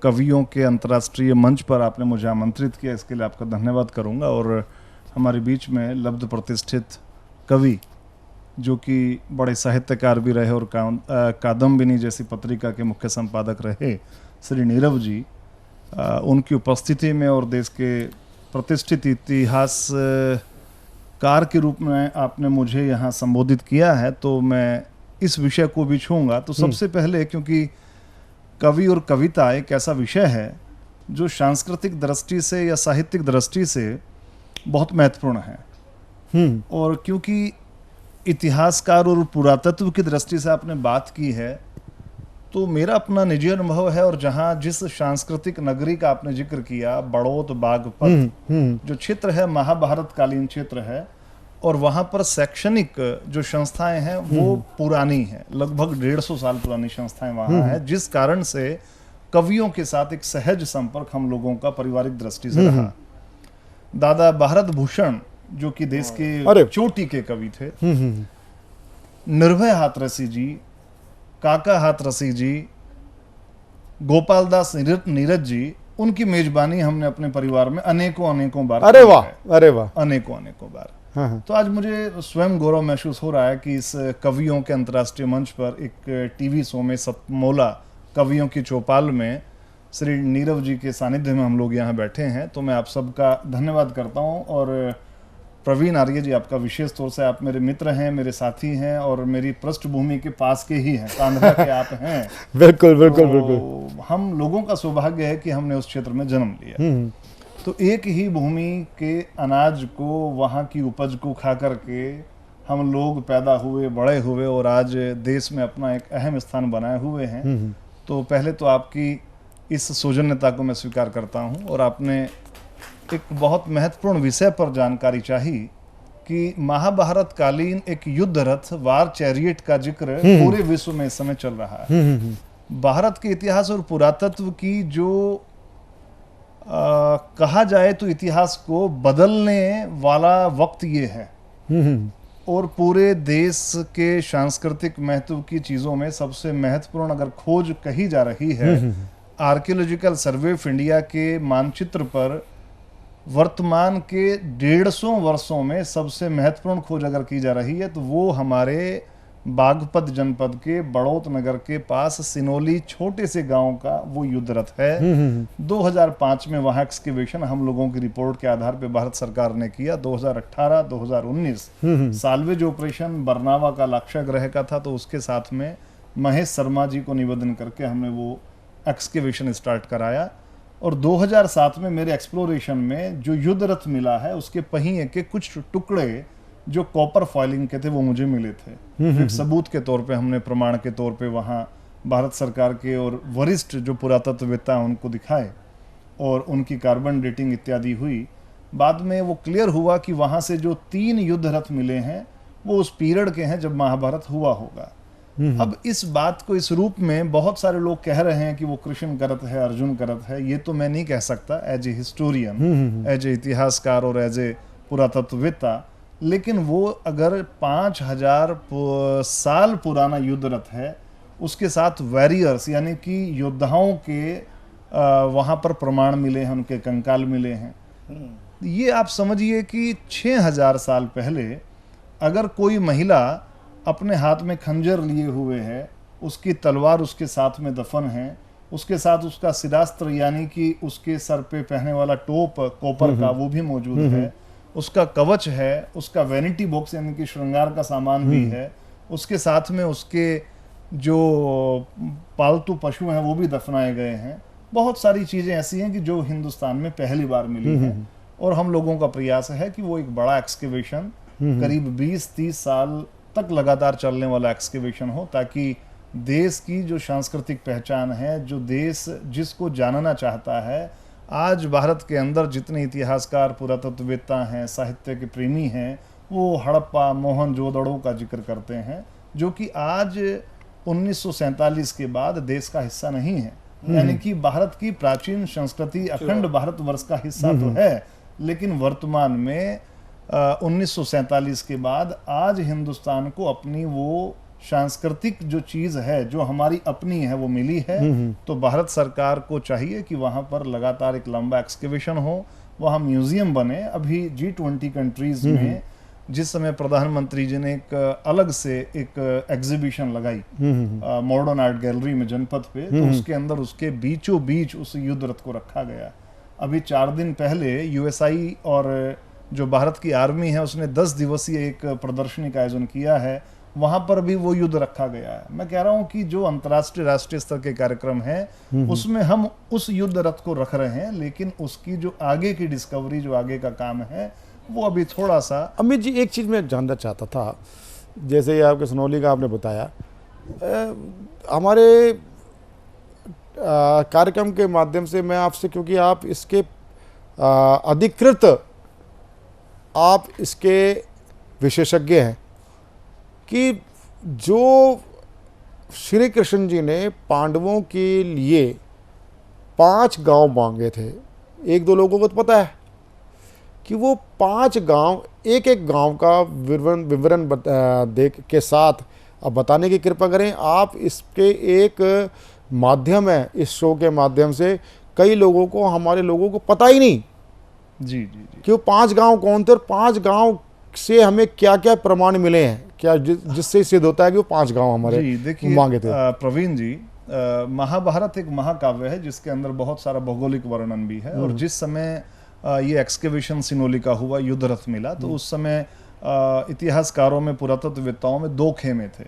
कवियों के अंतर्राष्ट्रीय मंच पर आपने मुझे आमंत्रित किया, इसके लिए आपका धन्यवाद करूंगा। और हमारे बीच में लब्ध प्रतिष्ठित कवि जो कि बड़े साहित्यकार भी रहे और कादम्बिनी जैसी पत्रिका के मुख्य संपादक रहे श्री नीरव जी, उनकी उपस्थिति में और देश के प्रतिष्ठित इतिहासकार के रूप में आपने मुझे यहाँ संबोधित किया है, तो मैं इस विषय को भी छूँगा। तो सबसे पहले, क्योंकि कवि और कविता एक ऐसा विषय है जो सांस्कृतिक दृष्टि से या साहित्यिक दृष्टि से बहुत महत्वपूर्ण है, और क्योंकि इतिहासकार और पुरातत्व की दृष्टि से आपने बात की है, तो मेरा अपना निजी अनुभव है, और जहाँ जिस सांस्कृतिक नगरी का आपने जिक्र किया, बड़ौत बागपत जो क्षेत्र है महाभारत कालीन क्षेत्र है, और वहाँ पर शैक्षणिक जो संस्थाएं हैं वो पुरानी हैं, लगभग 150 साल पुरानी संस्थाएं वहाँ हैं, जिस कारण से कवियों के साथ एक सहज संपर्क हम लोगों का पारिवारिक दृष्टि से रहा। दादा भारत भूषण जो कि देश के चोटी के कवि थे, निर्भय हाथरसी जी, काका हाथरसी जी, गोपाल दास नीरज जी, उनकी मेजबानी हमने अपने परिवार में अनेकों बार। अरे वाह, अरे वाह, अनेकों बार। तो आज मुझे स्वयं गौरव महसूस हो रहा है कि इस कवियों के अंतर्राष्ट्रीय मंच पर एक टीवी शो में सतमोला कवियों की चौपाल में श्री नीरव जी के सानिध्य में हम लोग यहाँ बैठे हैं। तो मैं आप सबका धन्यवाद करता हूँ। और प्रवीण आर्य जी, आपका विशेष तौर से, आप मेरे मित्र हैं, मेरे साथी हैं, और मेरी पृष्ठभूमि के पास के ही हैं, कांधरा के आप हैं। बिल्कुल बिल्कुल बिल्कुल। हम लोगों का सौभाग्य है कि हमने उस क्षेत्र में जन्म लिया। तो एक ही भूमि के अनाज को, वहाँ की उपज को खा करके हम लोग पैदा हुए, बड़े हुए, और आज देश में अपना एक अहम स्थान बनाए हुए हैं। तो पहले तो आपकी इस सौजन्यता को मैं स्वीकार करता हूँ, और आपने एक बहुत महत्वपूर्ण विषय पर जानकारी चाहिए कि महाभारत कालीन एक युद्ध रथ वार चैरियट का जिक्र पूरे विश्व में इस समय चल रहा है। भारत के इतिहास और पुरातत्व की जो कहा जाए तो इतिहास को बदलने वाला वक्त ये है, और पूरे देश के सांस्कृतिक महत्व की चीजों में सबसे महत्वपूर्ण अगर खोज कही जा रही है, आर्कियोलॉजिकल सर्वे ऑफ इंडिया के मानचित्र पर वर्तमान के 150 वर्षों में सबसे महत्वपूर्ण खोज अगर की जा रही है, तो वो हमारे बागपत जनपद के बड़ौत नगर के पास सिनोली छोटे से गांव का वो युद्ध रथ है। 2005 में वहां एक्सकेवेशन हम लोगों की रिपोर्ट के आधार पे भारत सरकार ने किया। 2018-2019 साल्वेज ऑपरेशन बरनावा का लक्ष्य ग्रह का था, तो उसके साथ में महेश शर्मा जी को निवेदन करके हमने वो एक्सकेवेशन स्टार्ट कराया। और 2007 में मेरे एक्सप्लोरेशन में जो युद्ध रथ मिला है, उसके पहिए के कुछ टुकड़े जो कॉपर फॉइलिंग के थे वो मुझे मिले थे। एक सबूत के तौर पे हमने, प्रमाण के तौर पे वहाँ भारत सरकार के और वरिष्ठ जो पुरातत्ववेत्ता उनको दिखाए, और उनकी कार्बन डेटिंग इत्यादि हुई। बाद में वो क्लियर हुआ कि वहाँ से जो 3 युद्ध रथ मिले हैं वो उस पीरियड के हैं जब महाभारत हुआ होगा। अब इस बात को इस रूप में बहुत सारे लोग कह रहे हैं कि वो कृष्ण का रथ है, अर्जुन का रथ है। ये तो मैं नहीं कह सकता as a historian, as a इतिहासकार और एज ए पुरातत्ववेत्ता। लेकिन वो अगर 5000 साल पुराना युद्ध रथ है, उसके साथ वैरियर्स यानी कि योद्धाओं के वहाँ पर प्रमाण मिले हैं, उनके कंकाल मिले हैं। ये आप समझिए कि 6000 साल पहले अगर कोई महिला अपने हाथ में खंजर लिए हुए है, उसकी तलवार उसके साथ में दफन है, उसके साथ उसका सिरास्त्र यानी कि उसके सर पे पहनने वाला टोप कॉपर का वो भी मौजूद है, उसका कवच है, उसका वैनिटी बॉक्स यानी कि श्रृंगार का सामान भी है, उसके साथ में उसके जो पालतू पशु हैं वो भी दफनाए गए हैं। बहुत सारी चीज़ें ऐसी हैं कि जो हिंदुस्तान में पहली बार मिली हैं, और हम लोगों का प्रयास है कि वो एक बड़ा एक्सकेवेशन करीब 20-30 साल तक लगातार चलने वाला एक्सकेवेशन हो, ताकि देश की जो सांस्कृतिक पहचान है, जो देश जिसको जानना चाहता है, आज भारत के अंदर जितने इतिहासकार, पुरातत्ववेत्ता हैं, साहित्य के प्रेमी हैं, वो हड़प्पा, मोहनजोदड़ो का जिक्र करते हैं, जो कि आज 1947 के बाद देश का हिस्सा नहीं है। यानी कि भारत की प्राचीन संस्कृति अखंड भारतवर्ष का हिस्सा तो है, लेकिन वर्तमान में 1947 के बाद आज हिंदुस्तान को अपनी वो सांस्कृतिक जो चीज है, जो हमारी अपनी है, वो मिली है। तो भारत सरकार को चाहिए कि वहां पर लगातार एक लंबा एक्सकेवेशन हो, वहां म्यूजियम बने। अभी G20 कंट्रीज में जिस समय प्रधानमंत्री जी ने एक अलग से एक एग्जीबिशन लगाई मॉडर्न आर्ट गैलरी में जनपद पे, तो उसके अंदर उसके बीचों बीच उस युद्ध रथ को रखा गया। अभी 4 दिन पहले USI और जो भारत की आर्मी है उसने 10 दिवसीय एक प्रदर्शनी का आयोजन किया है, वहां पर भी वो युद्ध रखा गया है। मैं कह रहा हूं कि जो अंतर्राष्ट्रीय राष्ट्रीय स्तर के कार्यक्रम हैं उसमें हम उस युद्ध रथ को रख रहे हैं, लेकिन उसकी जो आगे की डिस्कवरी, जो आगे का काम है, वो अभी थोड़ा सा। अमित जी, एक चीज़ मैं जानना चाहता था, जैसे ये आपके सनौली का आपने बताया, हमारे कार्यक्रम के माध्यम से मैं आपसे, क्योंकि आप इसके अधिकृत, आप इसके विशेषज्ञ हैं, कि जो श्री कृष्ण जी ने पांडवों के लिए 5 गांव मांगे थे, 1-2 लोगों को तो पता है कि वो 5 गांव, एक एक गांव का विवरण देख के साथ अब बताने की कृपा करें आप। इसके एक माध्यम है, इस शो के माध्यम से कई लोगों को, हमारे लोगों को पता ही नहीं जी जी जी कि वो 5 गांव कौन थे और 5 गांव से हमें क्या क्या प्रमाण मिले हैं, क्या जिससे सिद्ध होता है कि वो 5 गांव हमारे मांगे थे। प्रवीण जी, महाभारत एक महाकाव्य है जिसके अंदर बहुत सारा भौगोलिक वर्णन भी है, और जिस समय ये एक्सकेवेशन सिनोली का हुआ, युद्ध रथ मिला, तो उस समय इतिहासकारों में, पुरातत्ववेत्ताओं में 2 खेमे थे,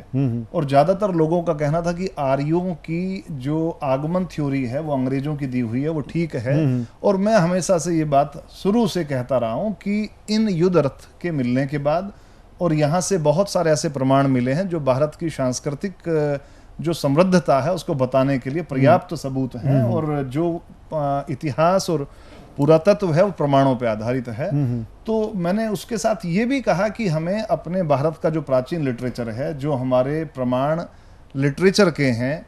और ज्यादातर लोगों का कहना था कि आर्यों की जो आगमन थ्योरी है वो अंग्रेजों की दी हुई है, वो ठीक है। और मैं हमेशा से ये बात शुरू से कहता रहा हूं कि इन युद्ध रथ के मिलने के बाद, और यहाँ से बहुत सारे ऐसे प्रमाण मिले हैं जो भारत की सांस्कृतिक जो समृद्धता है उसको बताने के लिए पर्याप्त सबूत हैं, और जो इतिहास और पुरातत्व है वो प्रमाणों पे आधारित है। तो मैंने उसके साथ ये भी कहा कि हमें अपने भारत का जो प्राचीन लिटरेचर है, जो हमारे प्रमाण लिटरेचर के हैं,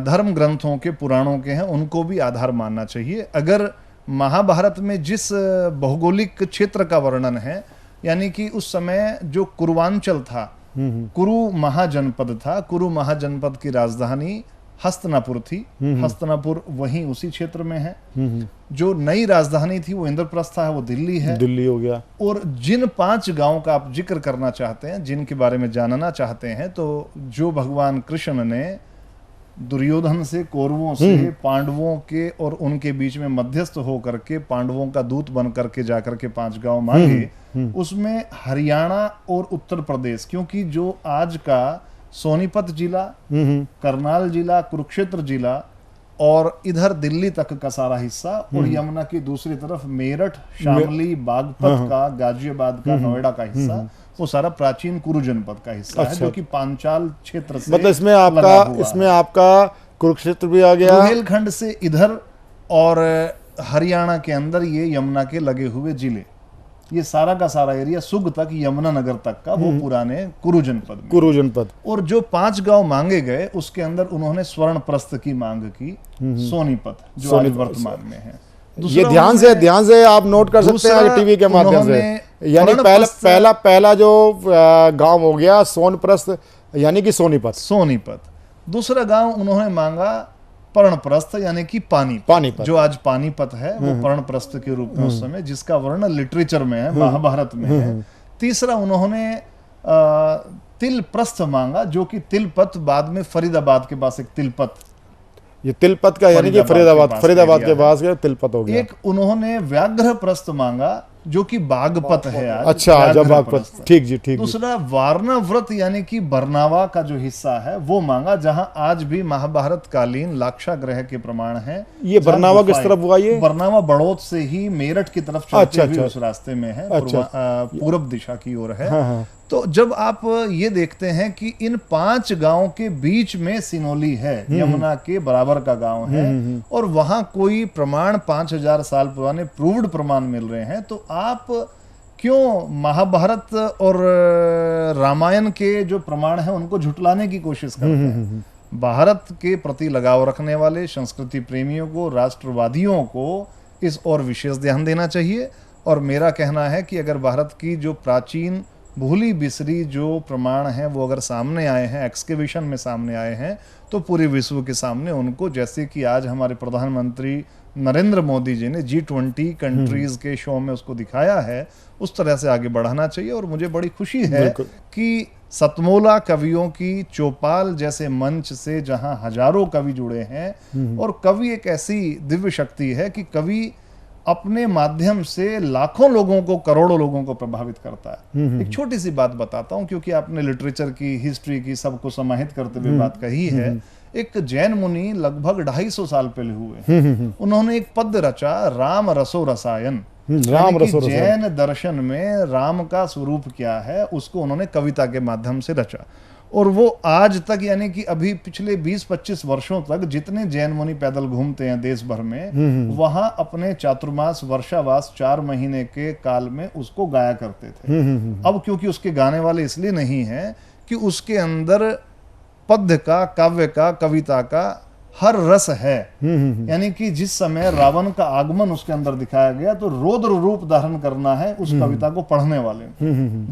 धर्म ग्रंथों के, पुराणों के हैं, उनको भी आधार मानना चाहिए। अगर महाभारत में जिस भौगोलिक क्षेत्र का वर्णन है, यानी कि उस समय जो कुरुवांचल था, कुरु महाजनपद था, कुरु महाजनपद की राजधानी हस्तनापुर थी, हस्तनापुर वहीं उसी क्षेत्र में है। जो नई राजधानी थी वो इंद्रप्रस्थ है, वो दिल्ली है, दिल्ली हो गया। और जिन 5 गांवों का आप जिक्र करना चाहते हैं, जिनके बारे में जानना चाहते हैं, तो जो भगवान कृष्ण ने दुर्योधन से, कौरवों से, पांडवों के और उनके बीच में मध्यस्थ होकर के पांडवों का दूत बन करके जाकर के 5 गांव मांगे, उसमें हरियाणा और उत्तर प्रदेश, क्योंकि जो आज का सोनीपत जिला, करनाल जिला, कुरुक्षेत्र जिला और इधर दिल्ली तक का सारा हिस्सा, और यमुना की दूसरी तरफ मेरठ, शामली, बागपत का, गाजियाबाद का, नोएडा का हिस्सा, वो सारा प्राचीन कुरु जनपद का हिस्सा है, जो कि पांचाल क्षेत्र से, मतलब इसमें आपका कुरुक्षेत्र भी आ गया, बुंदेलखंड से इधर, और हरियाणा के अंदर ये यमुना के लगे हुए जिले, ये सारा का सारा एरिया सुग तक, यमुना नगर तक का, वो पुराने कुरु जनपद। और जो 5 गांव मांगे गए उसके अंदर उन्होंने स्वर्ण प्रस्थ की मांग की, सोनीपत, जो आज वर्तमान में है। ये ध्यान से आप नोट कर सकते हैं टीवी के माध्यम से। यानी पहला जो गांव हो गया सोनप्रस्थ, यानी कि सोनीपत। दूसरा गांव उन्होंने मांगा पर्णप्रस्थ, यानी कि पानीपत, जो आज पानीपत है, वो पर्णप्रस्थ के रूप में उस समय, जिसका वर्णन लिटरेचर में है, महाभारत में है। तीसरा उन्होंने तिलप्रस्थ मांगा, जो कि तिलपत, बाद में फरीदाबाद के पास एक तिलपत, ये तिलपत का यानी कि फरीदाबाद के पास तिलपत हो गया। एक उन्होंने व्याघ्र प्रस्थ मांगा, जो कि बागपत है आज। अच्छा, जब बागपत, ठीक जी, ठीक। दूसरा वारणा व्रत, यानी कि बरनावा का जो हिस्सा है वो मांगा, जहां आज भी महाभारत कालीन लाक्षागृह के प्रमाण हैं। ये बरनावा किस तरफ हुआ? ये बरनावा बड़ौद से ही मेरठ की तरफ चलते हुए उस रास्ते में है, पूर्व दिशा की ओर है। तो जब आप ये देखते हैं कि इन 5 गांव के बीच में सिनोली है, यमुना के बराबर का गांव है, और वहां कोई प्रमाण 5000 साल पुराने प्रूव्ड प्रमाण मिल रहे हैं, तो आप क्यों महाभारत और रामायण के जो प्रमाण है उनको झुटलाने की कोशिश करते हैं? भारत के प्रति लगाव रखने वाले संस्कृति प्रेमियों को, राष्ट्रवादियों को इस और विशेष ध्यान देना चाहिए। और मेरा कहना है कि अगर भारत की जो प्राचीन भूली बिसरी जो प्रमाण हैं वो अगर सामने आए हैं, एक्सकेवेशन में सामने आए हैं, तो पूरे विश्व के सामने उनको, जैसे कि आज हमारे प्रधानमंत्री नरेंद्र मोदी जी ने G20 कंट्रीज के शो में उसको दिखाया है, उस तरह से आगे बढ़ाना चाहिए। और मुझे बड़ी खुशी है कि सतमोला कवियों की चौपाल जैसे मंच से जहां हजारों कवि जुड़े हैं, और कवि एक ऐसी दिव्य शक्ति है कि कवि अपने माध्यम से लाखों लोगों को, करोड़ों लोगों को प्रभावित करता है। एक छोटी सी बात बताता हूं, क्योंकि आपने लिटरेचर की, हिस्ट्री की, सबको समाहित करते हुए बात कही है। एक जैन मुनि लगभग 250 साल पहले हुए, उन्होंने एक पद्य रचा, राम रसो रसायन। जैन दर्शन में राम का स्वरूप क्या है उसको उन्होंने कविता के माध्यम से रचा, और वो आज तक, यानी कि अभी पिछले 20-25 वर्षों तक जितने जैन मुनि पैदल घूमते हैं देश भर में, वहां अपने चातुर्मास वर्षावास 4 महीने के काल में उसको गाया करते थे। अब क्योंकि उसके गाने वाले इसलिए नहीं हैं कि उसके अंदर पद्य का, काव्य का, कविता का हर रस है। यानी कि जिस समय रावण का आगमन उसके अंदर दिखाया गया तो रौद्र रूप धारण करना है उस कविता को पढ़ने वाले।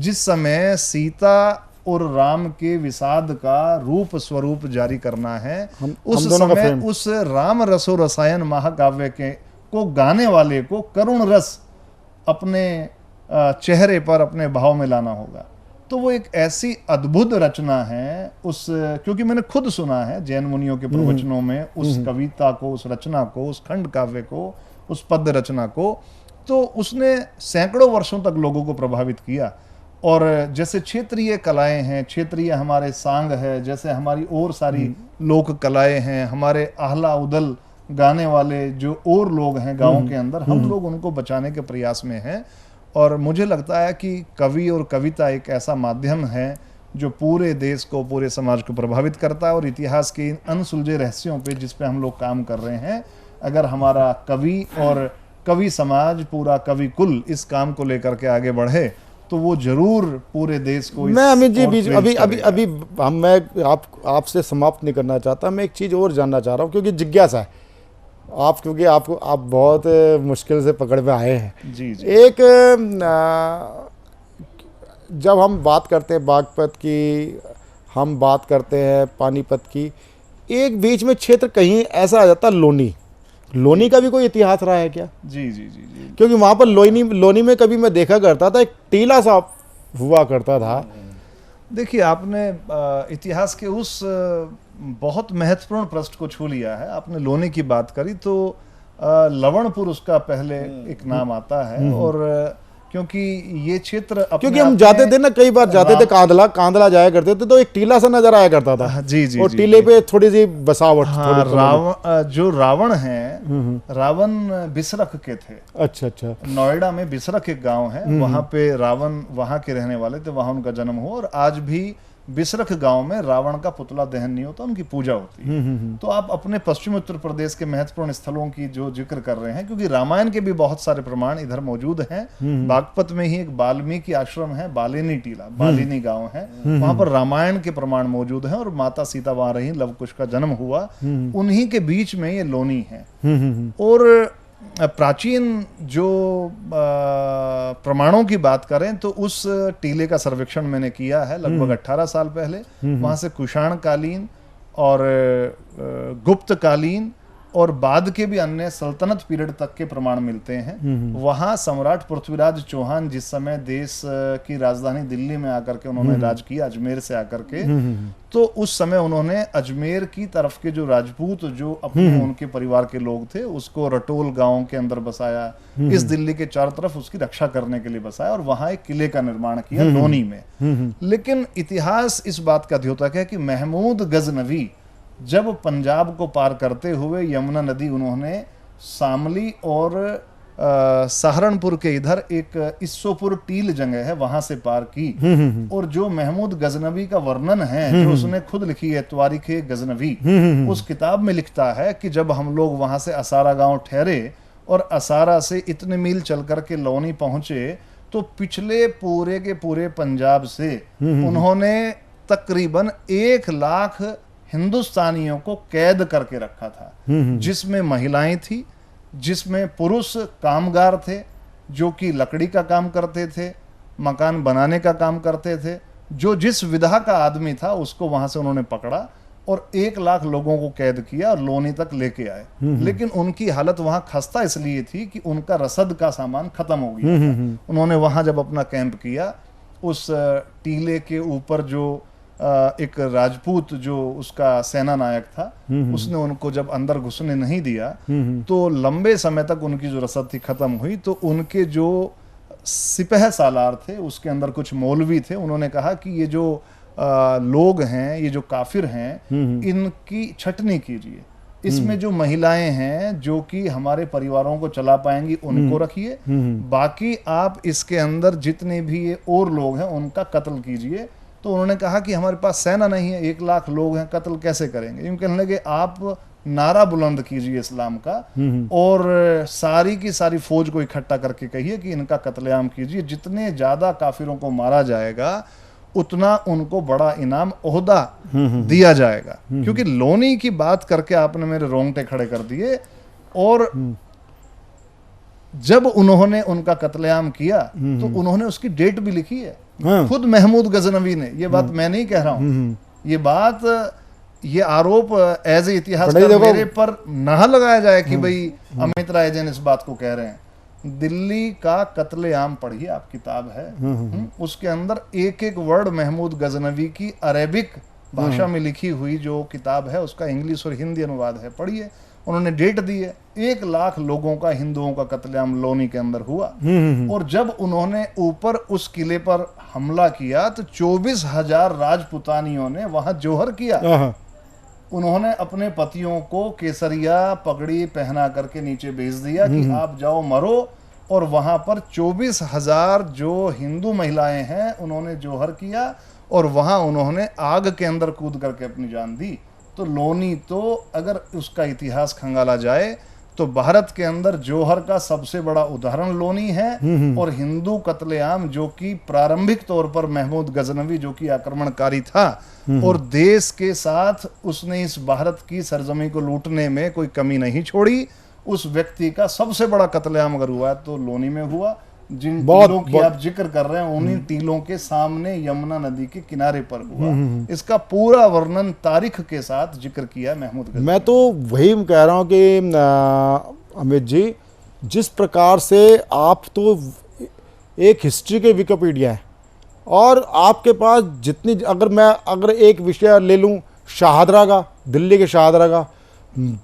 जिस समय सीता और राम के विषाद का रूप स्वरूप जारी करना है, उस समय उस राम रसो रसायन महाकाव्य के को गाने वाले को करुण रस अपने चेहरे पर, अपने भाव में लाना होगा। तो वो एक ऐसी अद्भुत रचना है उस, क्योंकि मैंने खुद सुना है जैन मुनियों के प्रवचनों में उस कविता को, उस रचना को, उस खंड काव्य को, उस पद्य रचना को, तो उसने सैकड़ों वर्षों तक लोगों को प्रभावित किया। और जैसे क्षेत्रीय कलाएं हैं, क्षेत्रीय हमारे सांग है, जैसे हमारी और सारी लोक कलाएं हैं, हमारे आहला उदल गाने वाले जो और लोग हैं गाँव के अंदर, हम लोग उनको बचाने के प्रयास में हैं। और मुझे लगता है कि कवि और कविता एक ऐसा माध्यम है जो पूरे देश को, पूरे समाज को प्रभावित करता है। और इतिहास के इन अनसुलझे रहस्यों पे जिस पे हम लोग काम कर रहे हैं, अगर हमारा कवि और कवि समाज, पूरा कवि कुल इस काम को लेकर के आगे बढ़े तो वो जरूर पूरे देश को। मैं अमित जी बीच अभी मैं आपसे समाप्त नहीं करना चाहता, मैं एक चीज़ और जानना चाह रहा हूँ, क्योंकि जिज्ञासा है आप, क्योंकि आप बहुत मुश्किल से पकड़ में आए हैं। जी जी। एक जब हम बात करते हैं बागपत की, हम बात करते हैं पानीपत की, एक बीच में क्षेत्र कहीं ऐसा आ जाता है लोनी का भी कोई इतिहास रहा है क्या? जी जी जी जी। क्योंकि वहाँ पर लोनी में कभी मैं देखा करता था एक टीला सा हुआ करता था। देखिए, आपने इतिहास के उस बहुत महत्वपूर्ण पृष्ठ को छू लिया है। आपने लोनी की बात करी तो लवणपुर उसका पहले एक नाम आता है। और क्योंकि ये क्षेत्र, क्योंकि हम जाते थे ना, कई बार जाते थे कांदला जाया करते थे, तो एक टीला सा नजर आया करता था। जी जी। और टीले पे थोड़ी सी बसावट। जो रावण है, रावण बिसरख के थे। अच्छा अच्छा। नोएडा में बिसरख एक गांव है, वहां पे रावण वहां के रहने वाले थे, वहां उनका जन्म हुआ। और आज भी बिसरख गांव में रावण का पुतला दहन नहीं होता, उनकी पूजा होती है। तो आप अपने पश्चिमी उत्तर प्रदेश के महत्वपूर्ण स्थलों की जो जिक्र कर रहे हैं, क्योंकि रामायण के भी बहुत सारे प्रमाण इधर मौजूद हैं। बागपत में ही एक वाल्मीकि आश्रम है, बालिनी टीला, बालिनी गांव है, वहां पर रामायण के प्रमाण मौजूद हैं। और माता सीता वहां रही, लव कुश का जन्म हुआ, उन्हीं के बीच में ये लोनी है। और प्राचीन जो प्रमाणों की बात करें तो उस टीले का सर्वेक्षण मैंने किया है लगभग 18 साल पहले। वहां से कुषाण कालीन और गुप्त कालीन और बाद के भी अन्य सल्तनत पीरियड तक के प्रमाण मिलते हैं। वहां सम्राट पृथ्वीराज चौहान जिस समय देश की राजधानी दिल्ली में आकर के उन्होंने राज किया, अजमेर से आकर के, तो उस समय उन्होंने अजमेर की तरफ के जो राजपूत, जो अपने उनके परिवार के लोग थे, उसको रटोल गांव के अंदर बसाया, इस दिल्ली के चारों तरफ उसकी रक्षा करने के लिए बसाया, और वहां एक किले का निर्माण किया लोनी में। लेकिन इतिहास इस बात का द्योतक है कि महमूद गजनवी जब पंजाब को पार करते हुए यमुना नदी उन्होंने शामली और सहारनपुर के इधर एक इस्सोपुर टील जगह है, वहां से पार की। और जो महमूद गजनवी का वर्णन है जो उसने खुद लिखी है, तारीख गजनवी, उस किताब में लिखता है कि जब हम लोग वहां से असारा गांव ठहरे और असारा से इतने मील चल करके लोनी पहुंचे, तो पिछले पूरे के पूरे पंजाब से उन्होंने तकरीबन 1 लाख हिंदुस्तानियों को कैद करके रखा था, जिसमें महिलाएं थी, जिसमें पुरुष कामगार थे जो कि लकड़ी का काम करते थे, मकान बनाने का काम करते थे। जो जिस विधा का आदमी था उसको वहां से उन्होंने पकड़ा और 1 लाख लोगों को कैद किया और लोनी तक लेके आए। लेकिन उनकी हालत वहां खस्ता इसलिए थी कि उनका रसद का सामान खत्म हो गया था। उन्होंने वहां जब अपना कैंप किया, उस टीले के ऊपर जो एक राजपूत जो उसका सेना नायक था, उसने उनको जब अंदर घुसने नहीं दिया तो लंबे समय तक उनकी जो रसद थी खत्म हुई। तो उनके जो सिपह सालार थे, उसके अंदर कुछ मौलवी थे, उन्होंने कहा कि ये जो लोग हैं, ये जो काफिर हैं, इनकी छटनी कीजिए, इसमें जो महिलाएं हैं जो कि हमारे परिवारों को चला पाएंगी उनको रखिए, बाकी आप इसके अंदर जितने भी ये और लोग हैं उनका कत्ल कीजिए। तो उन्होंने कहा कि हमारे पास सेना नहीं है, 1 लाख लोग हैं, कत्ल कैसे करेंगे? यूं कहने लगे आप नारा बुलंद कीजिए इस्लाम का और सारी की सारी फौज को इकट्ठा करके कहिए कि इनका कत्लेआम कीजिए। जितने ज्यादा काफिरों को मारा जाएगा उतना उनको बड़ा इनाम ओहदा दिया जाएगा। क्योंकि लोनी की बात करके आपने मेरे रोंगटे खड़े कर दिए। और जब उन्होंने उनका कत्लेआम किया तो उन्होंने उसकी डेट भी लिखी है, खुद महमूद गजनवी ने। ये बात मैं नहीं कह रहा हूं, ये बात, ये आरोप एज ए इतिहासकार मेरे पर ना लगाया जाए कि भाई अमित राय जैन इस बात को कह रहे हैं। दिल्ली का कत्लेआम पढ़िए, आप किताब है, उसके अंदर एक एक वर्ड महमूद गजनवी की अरेबिक भाषा में लिखी हुई जो किताब है उसका इंग्लिश और हिंदी अनुवाद है, पढ़िए। उन्होंने डेट दी है, 1 लाख लोगों का, हिंदुओं का कत्लेआम लोनी के अंदर हुआ। और जब उन्होंने ऊपर उस किले पर हमला किया तो 24,000 राजपुतानियों ने वहां जोहर किया। उन्होंने अपने पतियों को केसरिया पगड़ी पहना करके नीचे भेज दिया कि आप जाओ मरो। और वहां पर 24,000 जो हिंदू महिलाएं हैं उन्होंने जोहर किया और वहां उन्होंने आग के अंदर कूद करके अपनी जान दी। तो लोनी तो अगर उसका इतिहास खंगाला जाए तो भारत के अंदर जोहर का सबसे बड़ा उदाहरण लोनी है। और हिंदू कत्लेआम जो कि प्रारंभिक तौर पर महमूद गजनवी जो कि आक्रमणकारी था और देश के साथ उसने इस भारत की सरजमी को लूटने में कोई कमी नहीं छोड़ी, उस व्यक्ति का सबसे बड़ा कत्लेआम अगर हुआ तो लोनी में हुआ। जिन टीलों की आप जिक्र कर रहे हैं उन्हीं टीलों के सामने यमुना नदी के किनारे पर हुआ। इसका पूरा वर्णन तारीख के साथ जिक्र किया महमूद गजनवी। मैं तो वही कह रहा हूँ कि अमित जी, जिस प्रकार से आप तो एक हिस्ट्री के विकिपीडिया हैं और आपके पास जितनी, अगर एक विषय ले लूँ शाहदरा का, दिल्ली के शाहदरा का,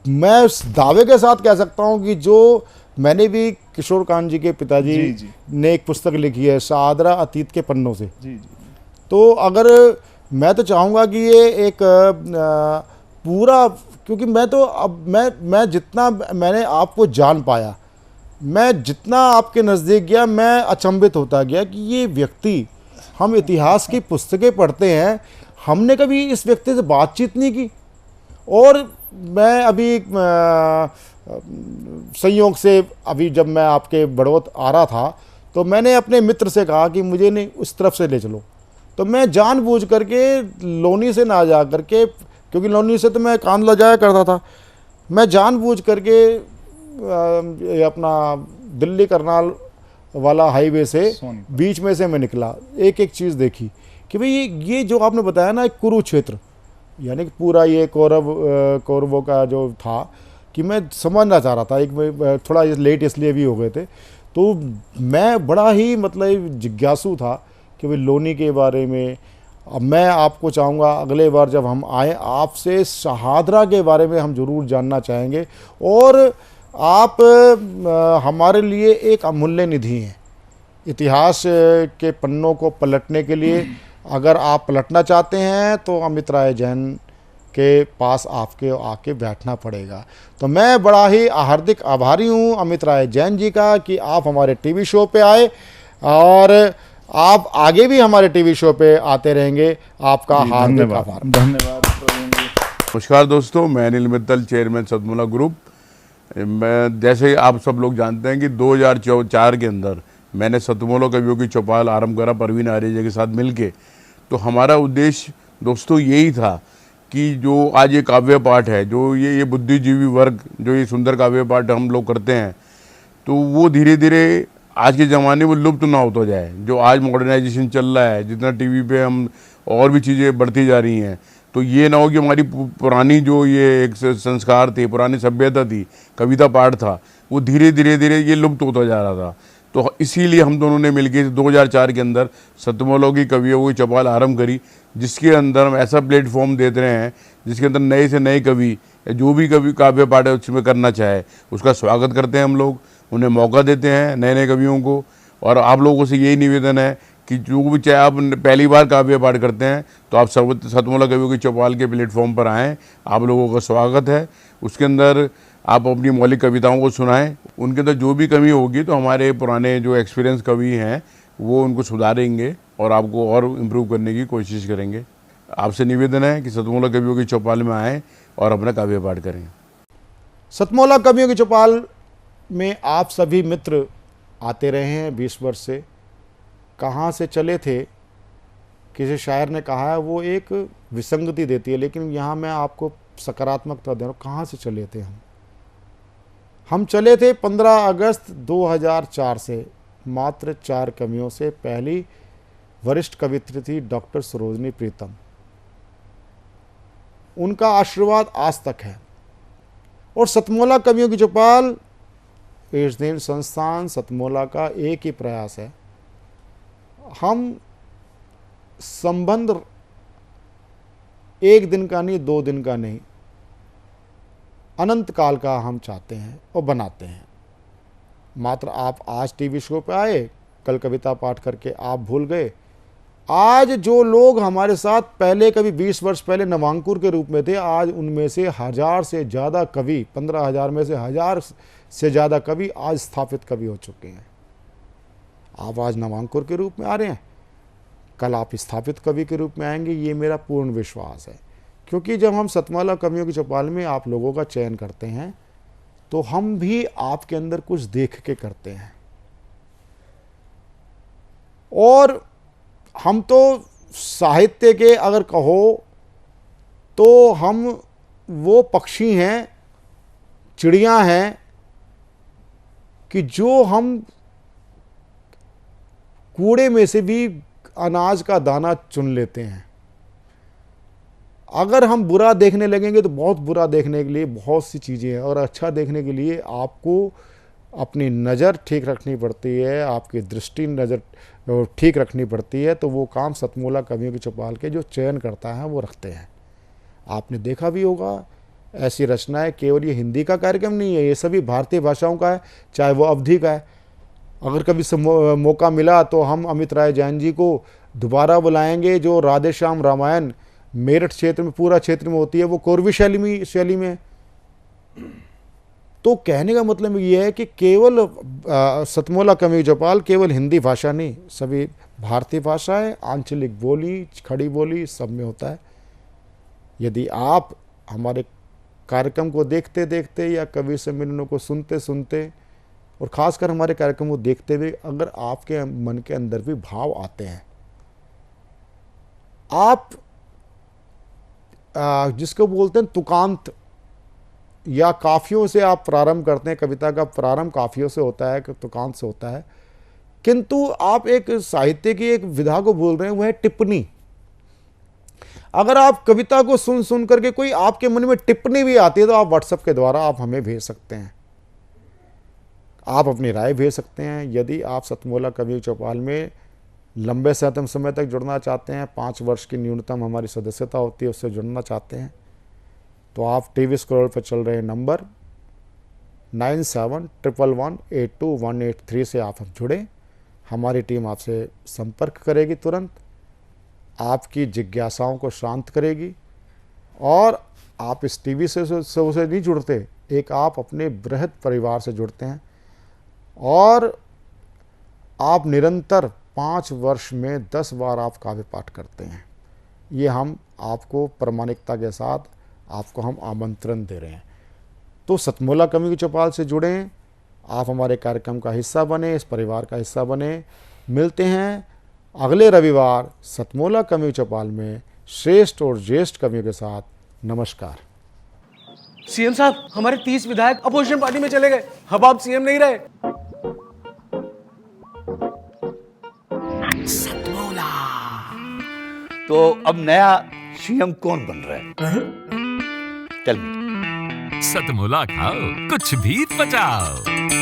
मैं इस दावे के साथ कह सकता हूँ कि जो मैंने भी किशोर कांत जी के पिताजी ने एक पुस्तक लिखी है शाहदरा अतीत के पन्नों से। तो अगर मैं तो चाहूँगा कि ये एक पूरा, क्योंकि मैं तो अब मैं जितना मैंने आपको जान पाया, मैं जितना आपके नज़दीक गया, मैं अचंभित होता गया कि ये व्यक्ति, हम इतिहास की पुस्तकें पढ़ते हैं, हमने कभी इस व्यक्ति से बातचीत नहीं की। और मैं अभी संयोग से अभी जब मैं आपके बड़ौत आ रहा था तो मैंने अपने मित्र से कहा कि मुझे नहीं उस तरफ से ले चलो। तो मैं जानबूझ करके लोनी से ना जा करके, क्योंकि लोनी से तो मैं कांदला जाया करता था, मैं जानबूझ करके अपना दिल्ली करनाल वाला हाईवे से बीच में से मैं निकला। एक एक चीज़ देखी कि भाई ये जो आपने बताया ना, एक कुरुक्षेत्र, यानी कि पूरा ये कौरवों का जो था, कि मैं समझना चाह रहा था। एक थोड़ा लेट इसलिए भी हो गए थे, तो मैं बड़ा ही मतलब जिज्ञासु था कि भाई लोनी के बारे में। अब मैं आपको चाहूँगा अगले बार जब हम आए, आपसे शहादरा के बारे में हम ज़रूर जानना चाहेंगे। और आप हमारे लिए एक अमूल्य निधि हैं इतिहास के पन्नों को पलटने के लिए। अगर आप पलटना चाहते हैं तो अमित राय जैन के पास आपके आके बैठना पड़ेगा। तो मैं बड़ा ही हार्दिक आभारी हूँ अमित राय जैन जी का कि आप हमारे टीवी शो पे आए और आप आगे भी हमारे टीवी शो पे आते रहेंगे। आपका हार्दिक आभार। धन्यवाद। नमस्कार दोस्तों, मैं अनिल मित्तल, चेयरमैन सतमोला ग्रुप। मैं जैसे आप सब लोग जानते हैं कि 2004 के अंदर मैंने सतमोला कवियों की चौपाल आरंभ करा परवीन आर्य के साथ मिलके। तो हमारा उद्देश्य दोस्तों यही था कि जो आज ये काव्य पाठ है, जो ये बुद्धिजीवी वर्ग जो ये सुंदर काव्य पाठ हम लोग करते हैं, तो वो धीरे धीरे आज के ज़माने में लुप्त ना होता जाए। जो आज मॉडर्नाइजेशन चल रहा है, जितना टीवी पे हम और भी चीज़ें बढ़ती जा रही हैं, तो ये ना हो कि हमारी पुरानी जो ये एक संस्कार थे, पुरानी सभ्यता थी, कविता पाठ था, वो धीरे धीरे ये लुप्त होता जा रहा था। तो इसीलिए हम दोनों ने मिलकर 2004 के अंदर सतमोला की कवियों की चौपाल आरंभ करी, जिसके अंदर हम ऐसा प्लेटफॉर्म देते रहे हैं जिसके अंदर नए से नए कवि जो भी कवि काव्य पाठ है उसमें करना चाहे उसका स्वागत करते हैं। हम लोग उन्हें मौका देते हैं, नए नए कवियों को। और आप लोगों से यही निवेदन है कि जो भी चाहे आप पहली बार काव्य पाठ करते हैं तो आप सतमोला कवियों की चौपाल के प्लेटफॉर्म पर आएँ, आप लोगों का स्वागत है। उसके अंदर आप अपनी मौलिक कविताओं को सुनाएं, उनके अंदर जो भी कमी होगी तो हमारे पुराने जो एक्सपीरियंस कवि हैं वो उनको सुधारेंगे और आपको और इम्प्रूव करने की कोशिश करेंगे। आपसे निवेदन है कि सतमोला कवियों की चौपाल में आएँ और अपना काव्य पाठ करें। सतमोला कवियों की चौपाल में आप सभी मित्र आते रहे हैं 20 वर्ष से। कहाँ से चले थे, किसी शायर ने कहा है वो एक विसंगति देती है, लेकिन यहाँ मैं आपको सकारात्मकता दे रहा हूँ। कहाँ से चले थे हम चले थे 15 अगस्त 2004 से मात्र 4 कवियों से। पहली वरिष्ठ कवित्री थी डॉक्टर सरोजनी प्रीतम, उनका आशीर्वाद आज तक है। और सतमोला कवियों की चौपाल एशदेव संस्थान सतमोला का एक ही प्रयास है, हम संबंध एक दिन का नहीं, 2 दिन का नहीं, अनंत काल का हम चाहते हैं और बनाते हैं। मात्र आप आज टीवी शो पे आए, कल कविता पाठ करके आप भूल गए। आज जो लोग हमारे साथ पहले कभी 20 वर्ष पहले नवांकुर के रूप में थे, आज उनमें से 1000 से ज़्यादा कवि, 15,000 में से 1000 से ज़्यादा कवि आज स्थापित कवि हो चुके हैं। आप आज नवांकुर के रूप में आ रहे हैं, कल आप स्थापित कवि के रूप में आएंगे, ये मेरा पूर्ण विश्वास है। क्योंकि जब हम सतमोला कवियों की चौपाल में आप लोगों का चयन करते हैं तो हम भी आपके अंदर कुछ देख के करते हैं। और हम तो साहित्य के अगर कहो तो हम वो पक्षी हैं, चिड़िया हैं कि जो हम कूड़े में से भी अनाज का दाना चुन लेते हैं। अगर हम बुरा देखने लगेंगे तो बहुत बुरा देखने के लिए बहुत सी चीज़ें हैं, और अच्छा देखने के लिए आपको अपनी नज़र ठीक रखनी पड़ती है, आपकी दृष्टि नज़र ठीक रखनी पड़ती है। तो वो काम सतमोला कवियों की चौपाल के जो चयन करता है वो रखते हैं। आपने देखा भी होगा ऐसी रचनाएं केवल ये हिंदी का कार्यक्रम नहीं है, ये सभी भारतीय भाषाओं का है, चाहे वो अवधि का है। अगर कभी मौका मिला तो हम अमित राय जैन जी को दोबारा बुलाएंगे। जो राधे श्याम रामायण मेरठ क्षेत्र में, पूरा क्षेत्र में होती है, वो कोरवी शैली में। तो कहने का मतलब ये है कि केवल सतमोला कवियों की चौपाल केवल हिंदी भाषा नहीं, सभी भारतीय भाषाएं, आंचलिक बोली, खड़ी बोली सब में होता है। यदि आप हमारे कार्यक्रम को देखते देखते या कवि सम्मेलनों को सुनते सुनते और ख़ासकर हमारे कार्यक्रम को देखते हुए अगर आपके मन के अंदर भी भाव आते हैं, आप जिसको बोलते हैं तुकांत या काफियों से आप प्रारंभ करते हैं। कविता का प्रारंभ काफियों से होता है, तुकांत से होता है, किंतु आप एक साहित्य की एक विधा को बोल रहे हैं, वह है टिप्पणी। अगर आप कविता को सुन सुन करके कोई आपके मन में टिप्पणी भी आती है तो आप व्हाट्सएप के द्वारा आप हमें भेज सकते हैं, आप अपनी राय भेज सकते हैं। यदि आप सतमोला कवियों की चौपाल में लंबे समय तक जुड़ना चाहते हैं, 5 वर्ष की न्यूनतम हमारी सदस्यता होती है, उससे जुड़ना चाहते हैं, तो आप टीवी स्क्रॉल पर चल रहे नंबर 9711182183 से आप जुड़ें। हमारी टीम आपसे संपर्क करेगी, तुरंत आपकी जिज्ञासाओं को शांत करेगी और आप इस टीवी से उसे नहीं जुड़ते, एक आप अपने बृहद परिवार से जुड़ते हैं और आप निरंतर 5 वर्ष में 10 बार आप काव्य पाठ करते हैं। ये हम आपको प्रामाणिकता के साथ आपको हम आमंत्रण दे रहे हैं। तो सतमोला कवि की चौपाल से जुड़ें, आप हमारे कार्यक्रम का हिस्सा बने, इस परिवार का हिस्सा बने। मिलते हैं अगले रविवार सतमोला कवि की चौपाल में श्रेष्ठ और ज्येष्ठ कवियों के साथ। नमस्कार। सीएम साहब, हमारे 30 विधायक अपोजिशन पार्टी में चले गए, अब आप सीएम नहीं रहे। सतमोला। तो अब नया सीएम कौन बन रहा है? चल सतमोला खाओ, कुछ भी पचाओ।